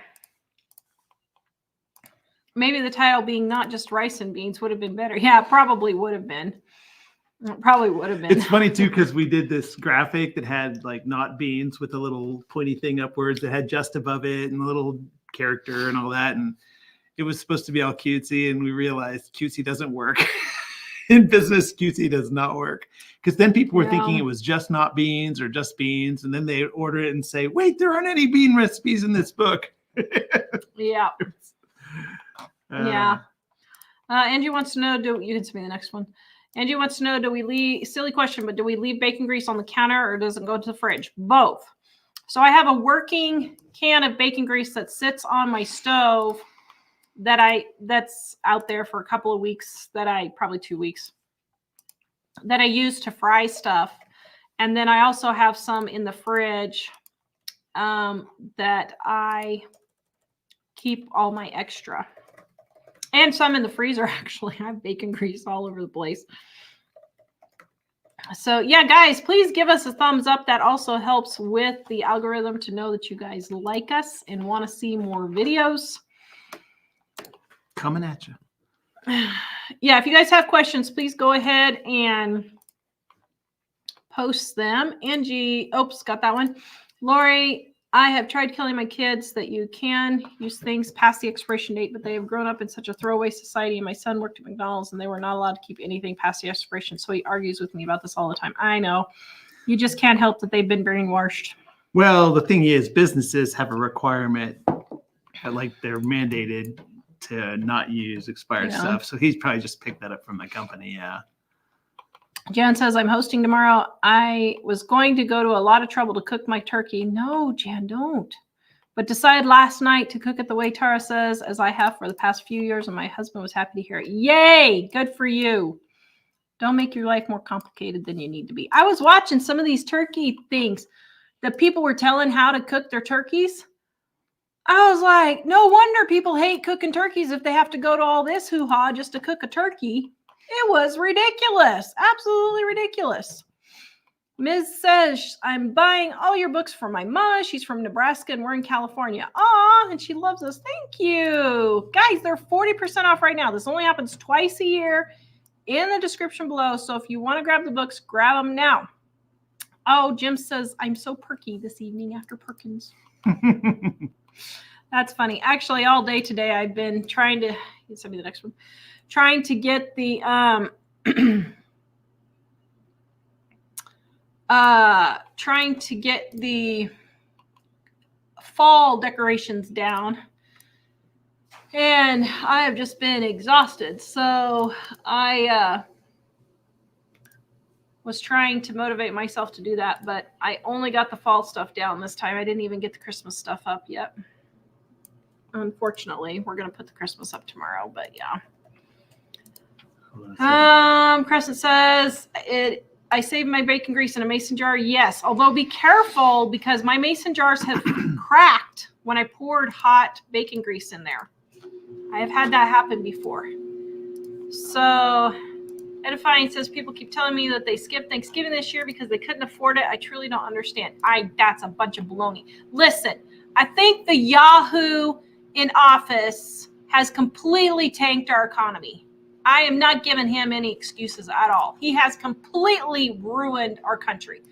maybe the title being not just rice and beans would have been better. Yeah, probably would have been. It probably would have been.
It's funny too, because we did this graphic that had like not beans with a little pointy thing upwards that had just above it and a little character and all that. And it was supposed to be all cutesy, and we realized cutesy doesn't work. In business, cutesy does not work, because then people were thinking it was just not beans or just beans, and then they order it and say, wait, there aren't any bean recipes in this book.
Yeah. Yeah. Angie wants to know, you can send me the next one. Angie wants to know, silly question, but do we leave bacon grease on the counter or does it go to the fridge? Both. So I have a working can of bacon grease that sits on my stove that's out there for a couple of weeks, probably 2 weeks, that I use to fry stuff. And then I also have some in the fridge that I keep all my extra. And some in the freezer, actually. I have bacon grease all over the place. So, yeah, guys, please give us a thumbs up. That also helps with the algorithm to know that you guys like us and want to see more videos.
Coming at you.
Yeah, if you guys have questions, please go ahead and post them. Angie, oops, got that one. Lori, I have tried telling my kids that you can use things past the expiration date, but they have grown up in such a throwaway society. And my son worked at McDonald's and they were not allowed to keep anything past the expiration. So he argues with me about this all the time. I know. You just can't help that they've been brainwashed.
Well, the thing is, businesses have a requirement, like they're mandated to not use expired stuff. So he's probably just picked that up from the company. Yeah.
Jan says, I'm hosting tomorrow. I was going to go to a lot of trouble to cook my turkey. No, Jan, don't. But decided last night to cook it the way Tara says, as I have for the past few years, and my husband was happy to hear it. Yay! Good for you. Don't make your life more complicated than you need to be. I was watching some of these turkey things that people were telling how to cook their turkeys. I was like, no wonder people hate cooking turkeys if they have to go to all this hoo-ha just to cook a turkey. It was ridiculous. Absolutely ridiculous. Ms. says, I'm buying all your books for my mom. She's from Nebraska and we're in California. Aw, and she loves us. Thank you. Guys, they're 40% off right now. This only happens twice a year. In the description below. So if you want to grab the books, grab them now. Oh, Jim says, I'm so perky this evening after Perkins. That's funny. Actually, all day today, I've been trying to, you can send me the next one, trying to get the, fall decorations down. And I have just been exhausted. So I was trying to motivate myself to do that, but I only got the fall stuff down this time. I didn't even get the Christmas stuff up yet. Unfortunately, we're going to put the Christmas up tomorrow, but yeah. Crescent says, I saved my bacon grease in a mason jar. Yes, although be careful because my mason jars have cracked when I poured hot bacon grease in there. I have had that happen before. So Edifying says, people keep telling me that they skipped Thanksgiving this year because they couldn't afford it. I truly don't understand. That's a bunch of baloney. Listen, I think the Yahoo in office has completely tanked our economy. I am not giving him any excuses at all. He has completely ruined our country.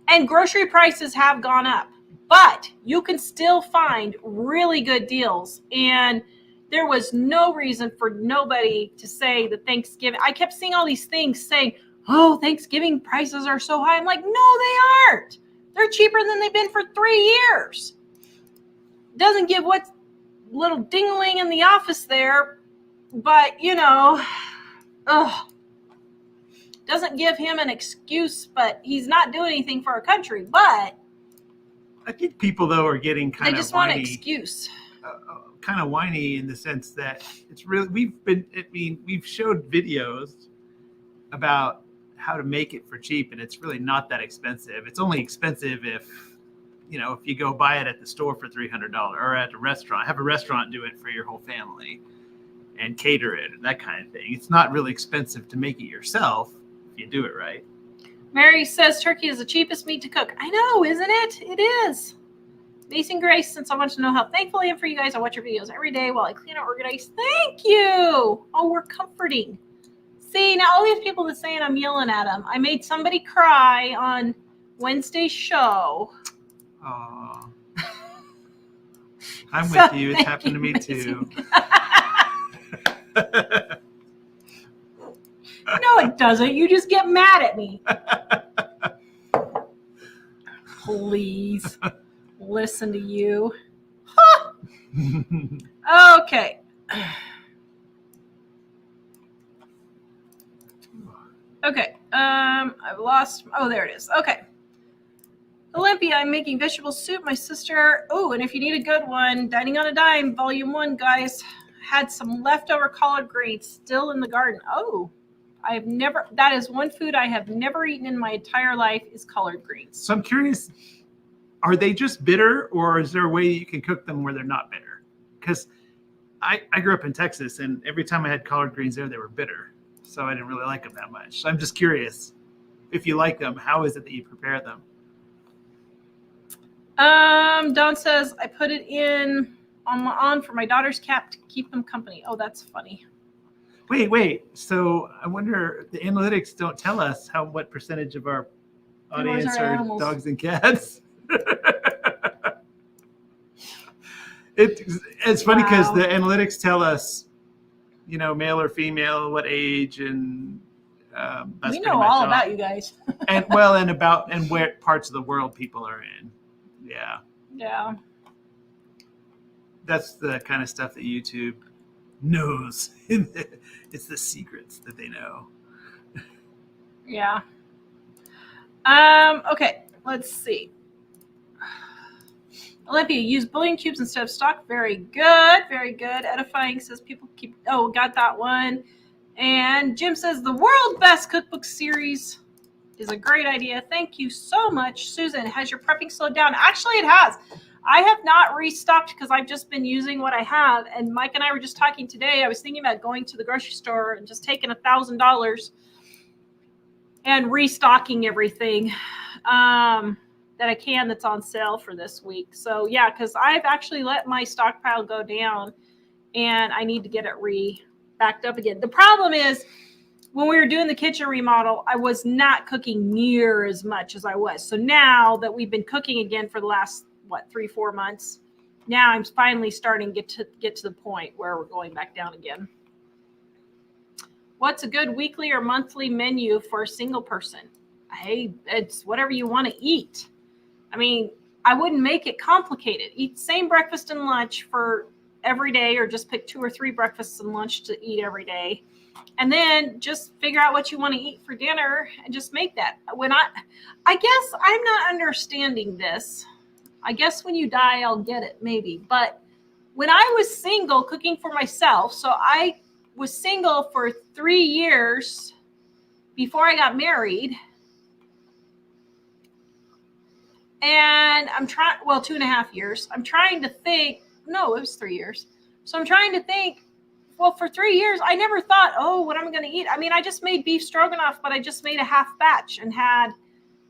And grocery prices have gone up, but you can still find really good deals. And there was no reason for nobody to say that Thanksgiving. I kept seeing all these things saying, oh, Thanksgiving prices are so high. I'm like, no, they aren't. They're cheaper than they've been for 3 years. Doesn't give what little dingling in the office there, but doesn't give him an excuse, but he's not doing anything for our country. But
I think people though are getting kind of
they just
whiny,
want an excuse.
Kind of whiny in the sense that it's really we've showed videos about how to make it for cheap, and it's really not that expensive. It's only expensive if you go buy it at the store for $300 or at a restaurant, have a restaurant do it for your whole family and cater it, that kind of thing. It's not really expensive to make it yourself if you do it right.
Mary says turkey is the cheapest meat to cook. I know, isn't it? It is. Mason Grace, since I want to know how thankful I am for you guys, I watch your videos every day while I clean or organize. Thank you. Oh, we're comforting. See, now all these people that saying I'm yelling at them. I made somebody cry on Wednesday's show.
Aw. I'm
So,
with you. It's
thank
happened to me
you,
too.
No, it doesn't. You just get mad at me. Please listen to you. Okay. Okay. I've lost. Oh, there it is. Okay. Olympia, I'm making vegetable soup. My sister. Oh, and if you need a good one, Dining on a Dime, Volume 1, guys, had some leftover collard greens still in the garden. Oh, I've never. That is one food I have never eaten in my entire life is collard greens.
So I'm curious, are they just bitter, or is there a way you can cook them where they're not bitter? Because I grew up in Texas, and every time I had collard greens there, they were bitter. So I didn't really like them that much. So I'm just curious, if you like them, how is it that you prepare them?
Don says I put it in on for my daughter's cat to keep them company. Oh, that's funny.
Wait. So I wonder, the analytics don't tell us what percentage of our audience
are
are
animals.
dogs and cats. It's funny because
Wow.
the analytics tell us, male or female, what age, and that's
We
pretty
know
much
all about you guys.
and where parts of the world people are in. Yeah,
Yeah.
that's the kind of stuff that YouTube knows. It's the secrets that they know.
Yeah. Okay, let's see. Olympia, use bouillon cubes instead of stock. Very good. Very good. Edifying says people keep. Oh, got that one. And Jim says the world best cookbook series is a great idea. Thank you so much. Susan, has your prepping slowed down? Actually, it has. I have not restocked because I've just been using what I have. And Mike and I were just talking today. I was thinking about going to the grocery store and just taking $1,000 and restocking everything that I can that's on sale for this week. So yeah, because I've actually let my stockpile go down and I need to get it backed up again. The problem is when we were doing the kitchen remodel, I was not cooking near as much as I was. So now that we've been cooking again for the last, 3-4 months, now I'm finally starting to get to the point where we're going back down again. What's a good weekly or monthly menu for a single person? Hey, it's whatever you want to eat. I mean, I wouldn't make it complicated. Eat the same breakfast and lunch for every day, or just pick 2 or 3 breakfasts and lunch to eat every day. And then just figure out what you want to eat for dinner and just make that. I guess I'm not understanding this. I guess when you die, I'll get it, maybe. But when I was single, cooking for myself, so I was single for 3 years before I got married. And I'm trying, 2.5 years. I'm trying to think, no, it was 3 years. So I'm trying to think, for 3 years, I never thought, what am I going to eat? I mean, I just made beef stroganoff, but I just made a half batch and had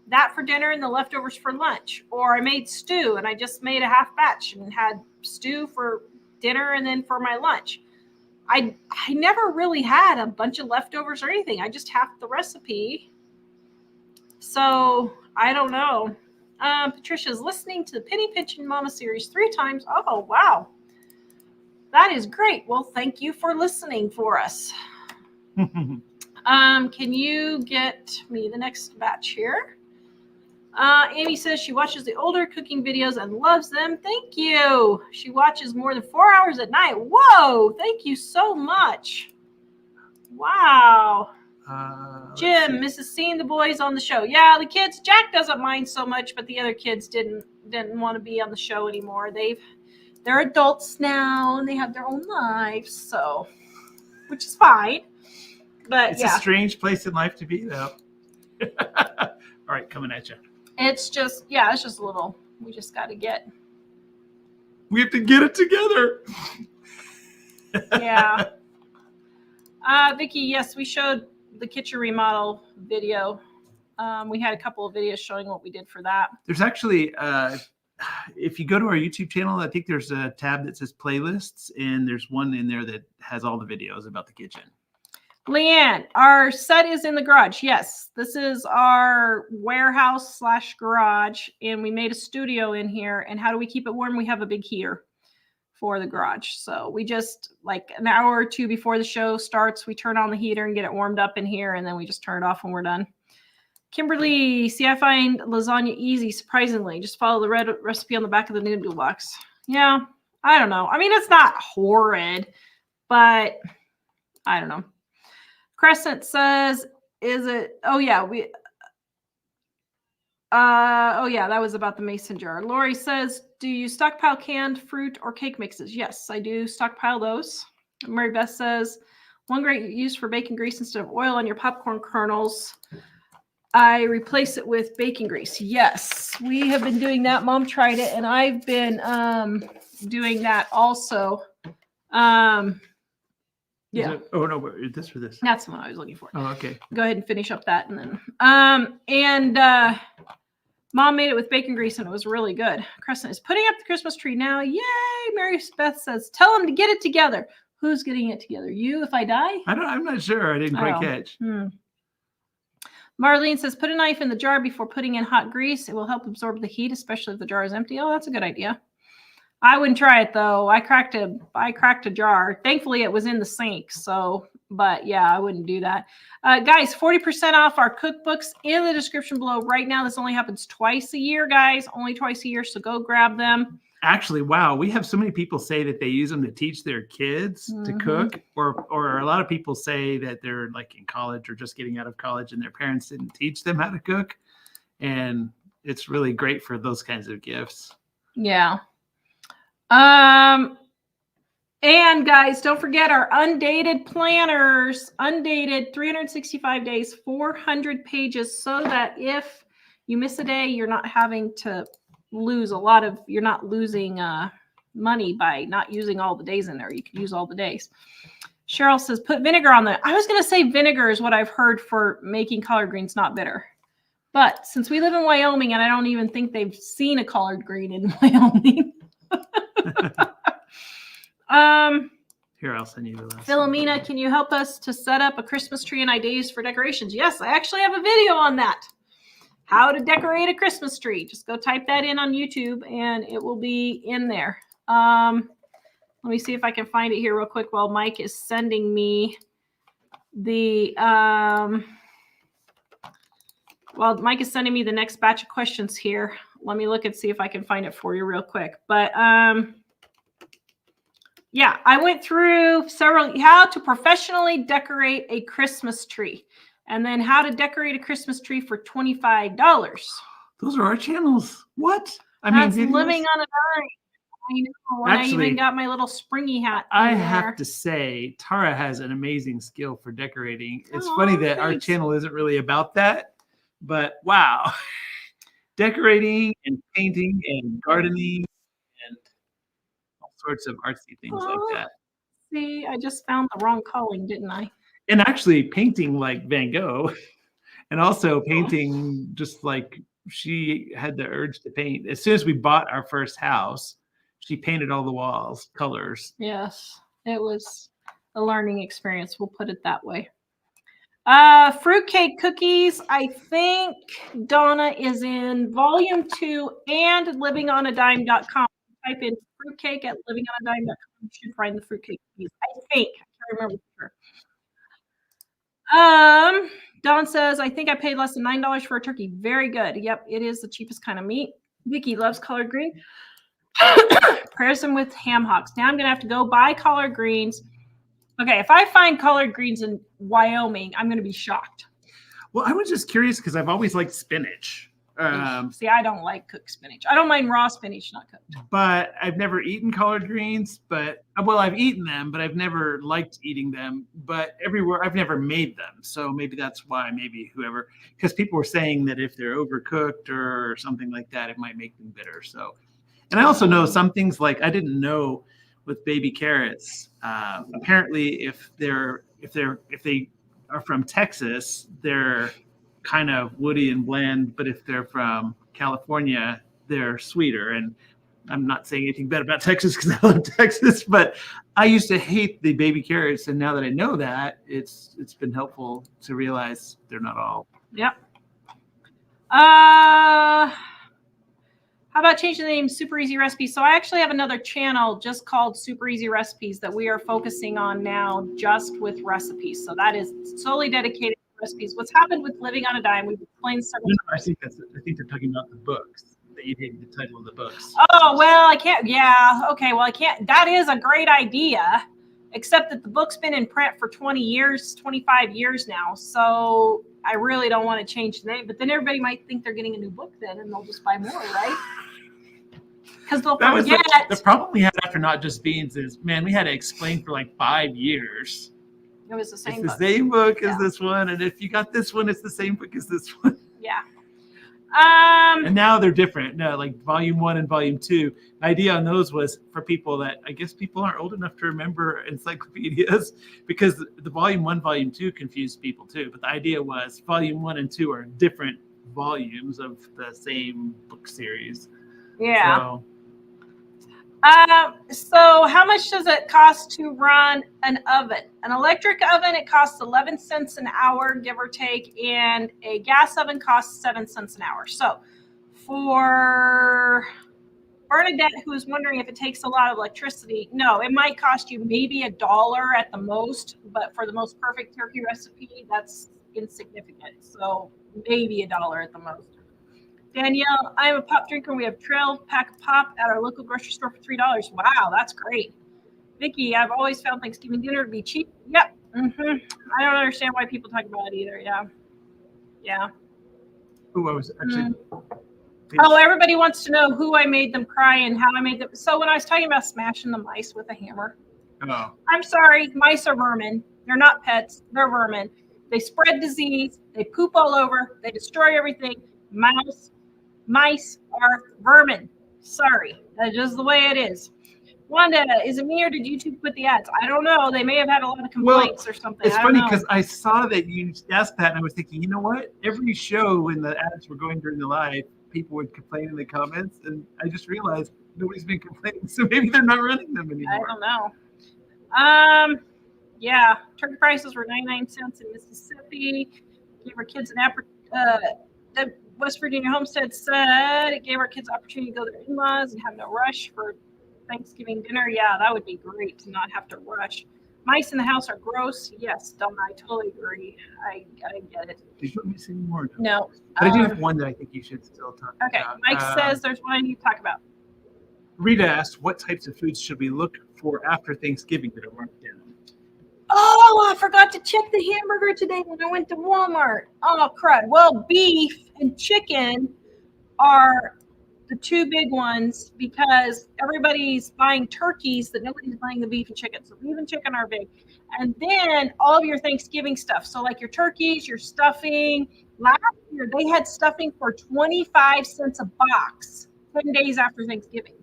that for dinner and the leftovers for lunch. Or I made stew and I just made a half batch and had stew for dinner and then for my lunch. I never really had a bunch of leftovers or anything. I just have the recipe. So I don't know. Patricia's listening to the Penny Pinching Mama series 3 times. Oh, wow. That is great. Well, thank you for listening for us. Can you get me the next batch here? Amy says she watches the older cooking videos and loves them. Thank you. She watches more than 4 hours at night. Whoa. Thank you so much. Wow. Jim, Mrs. Seeing the boys on the show. Yeah, the kids, Jack doesn't mind so much, but the other kids didn't want to be on the show anymore. They're adults now and they have their own lives, so, which is fine. But
it's a strange place in life to be, though. All right, coming at you.
It's just a little, we just got to
we have to get it together.
Yeah. Vicky, yes, we showed the kitchen remodel video. We had a couple of videos showing what we did for that.
There's actually if you go to our YouTube channel, I think there's a tab that says playlists, and there's one in there that has all the videos about the kitchen.
Leanne, our set is in the garage. Yes, this is our warehouse / garage, and we made a studio in here. And how do we keep it warm? We have a big heater for the garage. So we just, like an hour or two before the show starts, we turn on the heater and get it warmed up in here, and then we just turn it off when we're done. Kimberly, see, I find lasagna easy, surprisingly. Just follow the red recipe on the back of the noodle box. Yeah, I don't know. I mean, it's not horrid, but I don't know. Crescent says, is it? Oh, yeah. Oh, yeah, that was about the mason jar. Lori says, do you stockpile canned fruit or cake mixes? Yes, I do stockpile those. Mary Beth says, one great use for bacon grease instead of oil on your popcorn kernels. I replace it with bacon grease. Yes, we have been doing that. Mom tried it, and I've been doing that also. Yeah.
Oh, no, this or this?
That's the one I was looking for.
Oh, okay.
Go ahead and finish up that. And then, Mom made it with bacon grease, and it was really good. Crescent is putting up the Christmas tree now. Yay! Mary Beth says, tell them to get it together. Who's getting it together? You, if I die?
I'm not sure. I didn't quite catch.
Marlene says, put a knife in the jar before putting in hot grease. It will help absorb the heat, especially if the jar is empty. Oh, that's a good idea. I wouldn't try it though. I cracked a jar. Thankfully, it was in the sink. So, but yeah, I wouldn't do that. Guys, 40% off our cookbooks in the description below right now. This only happens twice a year, guys. Only twice a year. So go grab them.
Actually, wow, we have so many people say that they use them to teach their kids to cook, or a lot of people say that they're like in college or just getting out of college and their parents didn't teach them how to cook. And it's really great for those kinds of gifts.
Yeah. And guys, don't forget our undated planners, undated 365 days, 400 pages, so that if you miss a day, you're not having to lose you're not losing money by not using all the days in there. You can use all the days. Cheryl says, put vinegar on I was going to say vinegar is what I've heard for making collard greens not bitter. But since we live in Wyoming, and I don't even think they've seen a collard green in Wyoming.
Here, I'll send you the last.
Philomena, can you help us to set up a Christmas tree and ideas for decorations? Yes, I actually have a video on that. How to decorate a Christmas tree. Just go type that in on YouTube and it will be in there. Let me see if I can find it here real quick while Mike is sending me the next batch of questions here. Let me look and see if I can find it for you real quick. But yeah, I went through how to professionally decorate a Christmas tree. And then how to decorate a Christmas tree for $25.
Those are our channels. What?
That's living on a dime. I know. And
Actually,
I even got my little springy hat.
I have to say, Tara has an amazing skill for decorating. It's funny that our channel isn't really about that, but wow. Decorating and painting and gardening and all sorts of artsy things like that.
See, I just found the wrong calling, didn't I?
And actually painting like Van Gogh and also painting just like she had the urge to paint. As soon as we bought our first house, she painted all the walls, colors.
Yes, it was a learning experience. We'll put it that way. Fruitcake cookies. I think Donna is in volume 2 and livingonadime.com. Type in fruitcake at livingonadime.com. You should find the fruitcake cookies. I think. I can't remember for sure. Don says, I think I paid less than $9 for a turkey. Very good. Yep, it is the cheapest kind of meat. Vicky loves collard green. Pairs them with ham hocks. Now I'm going to have to go buy collard greens. Okay, if I find collard greens in Wyoming, I'm going to be shocked.
Well, I was just curious because I've always liked spinach.
See, I don't like cooked spinach. I don't mind raw spinach, not cooked.
But I've never eaten collard greens. But well, I've eaten them, but I've never liked eating them. But everywhere, I've never made them. So maybe that's why. Maybe whoever, because people were saying that if they're overcooked or something like that, it might make them bitter. So, and I also know some things like I didn't know with baby carrots. Apparently, if they are from Texas, they're kind of woody and bland, but if they're from California, they're sweeter. And I'm not saying anything bad about Texas because I love Texas, but I used to hate the baby carrots, and now that I know that, it's been helpful to realize they're not all.
Yep. How about changing the name Super Easy Recipes? So I actually have another channel just called Super Easy Recipes that we are focusing on now, just with recipes. So that is solely dedicated to recipes. What's happened with Living on a Dime? We've explained several times.
I think they're talking about the books. That you hated the title of the books.
Oh, well, I can't. Yeah. Okay. Well, I can't. That is a great idea, except that the book's been in print for 20 years, 25 years now. So I really don't want to change the name. But then everybody might think they're getting a new book then, and they'll just buy more, right? Because they'll forget.
The problem we had after Not Just Beans is, man, we had to explain for like 5 years.
It was the same
It's
book.
the same book
Yeah.
as this one. And if you got this one, it's the same book as this one.
Yeah.
And now they're different. No, like volume 1 and volume 2. The idea on those was for people that, I guess people aren't old enough to remember encyclopedias, because the volume 1, volume 2 confused people too. But the idea was volume 1 and 2 are different volumes of the same book series.
Yeah. So how much does it cost to run an oven? An electric oven, it costs 11 cents an hour, give or take, and a gas oven costs 7 cents an hour. So for Bernadette, who is wondering if it takes a lot of electricity, no, it might cost you maybe $1 at the most, but for the most perfect turkey recipe, that's insignificant. So maybe $1 at the most. Danielle, I am a pop drinker. We have Trail pack of pop at our local grocery store for $3. Wow, that's great. Vicki, I've always found Thanksgiving dinner to be cheap. Yep. I don't understand why people talk about it either. Yeah.
Who I was actually.
Oh, everybody wants to know who I made them cry and how I made them. So when I was talking about smashing the mice with a hammer,
Oh.
I'm sorry, mice are vermin. They're not pets. They're vermin. They spread disease. They poop all over. They destroy everything. Mice are vermin. Sorry. That's just the way it is. Wanda, is it me or did YouTube put the ads? I don't know. They may have had a lot of complaints or something.
It's
I don't
funny
know.
because I saw that you asked that, and I was thinking, you know what? Every show when the ads were going during the live, people would complain in the comments, and I just realized nobody's been complaining, so maybe they're not running them
I
anymore.
don't know. Yeah, turkey prices were 99 cents in Mississippi. Gave our kids an the West Virginia Homestead said it gave our kids opportunity to go to their in-laws and have no rush for Thanksgiving dinner. Yeah, that would be great to not have to rush. Mice in the house are gross. Yes, Donna, I totally agree. I get it.
Did you want me to say any more?
No.
But I do have one that I think you should still talk
Okay,
about.
Mike says there's one I need to talk about.
Rita asked, what types of foods should we look for after Thanksgiving that are marked down?
Oh, I forgot to check the hamburger today when I went to Walmart. Oh, crud. Well, beef and chicken are the two big ones because everybody's buying turkeys, that nobody's buying the beef and chicken. So beef and chicken are big. And then all of your Thanksgiving stuff. So like your turkeys, your stuffing. Last year, they had stuffing for 25 cents a box 10 days after Thanksgiving.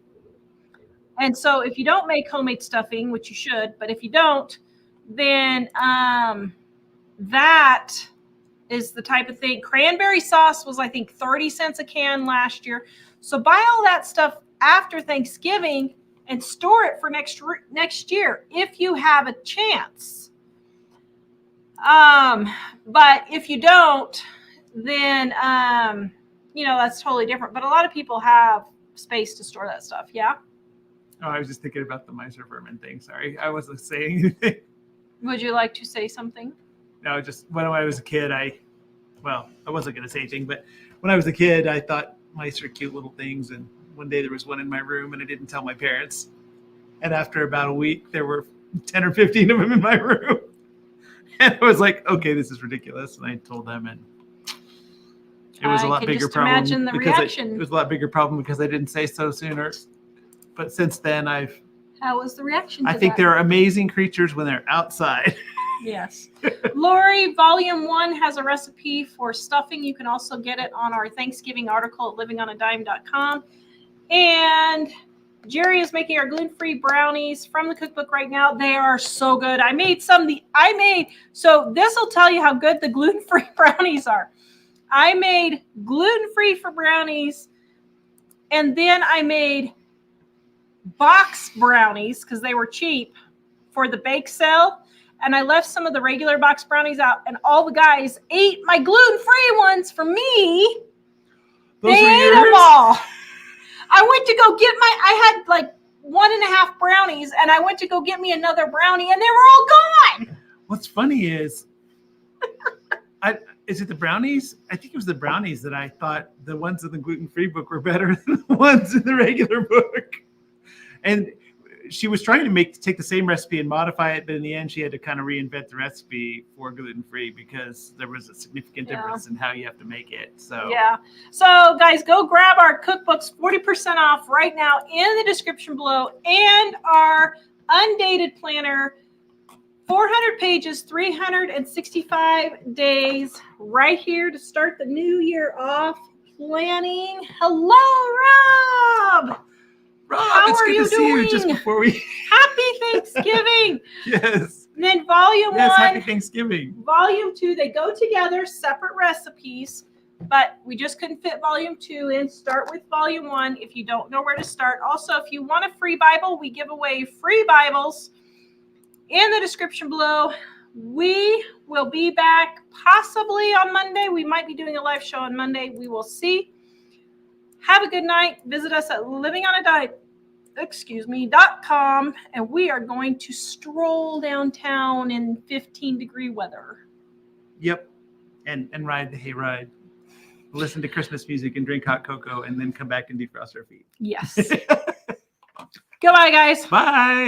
And so if you don't make homemade stuffing, which you should, but if you don't, then that is the type of thing. Cranberry sauce was, I think, 30 cents a can last year. So buy all that stuff after Thanksgiving and store it for next year if you have a chance. But if you don't, then that's totally different. But a lot of people have space to store that stuff. Yeah.
Oh, I was just thinking about the mice or vermin thing. Sorry, I wasn't saying anything.
Would you like to say something?
No, just when I was a kid, I wasn't going to say anything, but when I was a kid, I thought mice are cute little things. And one day there was one in my room and I didn't tell my parents. And after about a week, there were 10 or 15 of them in my room. And I was like, okay, this is ridiculous. And I told them, and it was a lot bigger problem.
Imagine the reaction.
It was a lot bigger problem because I didn't say so sooner. But since then,
How was the reaction to
I think
that?
they're amazing creatures when they're outside.
Yes. Lori, Volume 1 has a recipe for stuffing. You can also get it on our Thanksgiving article at livingonadime.com. And Jerry is making our gluten-free brownies from the cookbook right now. They are so good. I made so this will tell you how good the gluten-free brownies are. I made gluten-free for brownies, And then I made box brownies because they were cheap for the bake sale. And I left some of the regular box brownies out, and all the guys ate my gluten-free ones for me.
Those
They
were
ate them
yours?
all. I went to go get I had like 1.5 brownies, and I went to go get me another brownie, and they were all gone.
What's funny is, is it the brownies? I think it was the brownies that I thought the ones in the gluten-free book were better than the ones in the regular book. And she was trying to take the same recipe and modify it, but in the end, she had to kind of reinvent the recipe for gluten-free because there was a significant difference in how you have to make it. So
Yeah. So guys, go grab our cookbooks, 40% off right now in the description below, and our undated planner, 400 pages, 365 days, right here to start the new year off planning. Hello, Rob.
Rob,
How
it's
are
good
you
to see you
doing?
just before we.
Happy Thanksgiving.
Yes.
And then volume
Yes.
1.
Happy Thanksgiving.
Volume 2, they go together, separate recipes, but we just couldn't fit volume 2 in. Start with volume 1 if you don't know where to start. Also, if you want a free Bible, we give away free Bibles in the description below. We will be back possibly on Monday. We might be doing a live show on Monday. We will see. Have a good night. Visit us at livingonadiet.com, and we are going to stroll downtown in 15-degree weather.
Yep. And ride the hayride. Listen to Christmas music and drink hot cocoa, and then come back and defrost our feet.
Yes. Goodbye, guys.
Bye.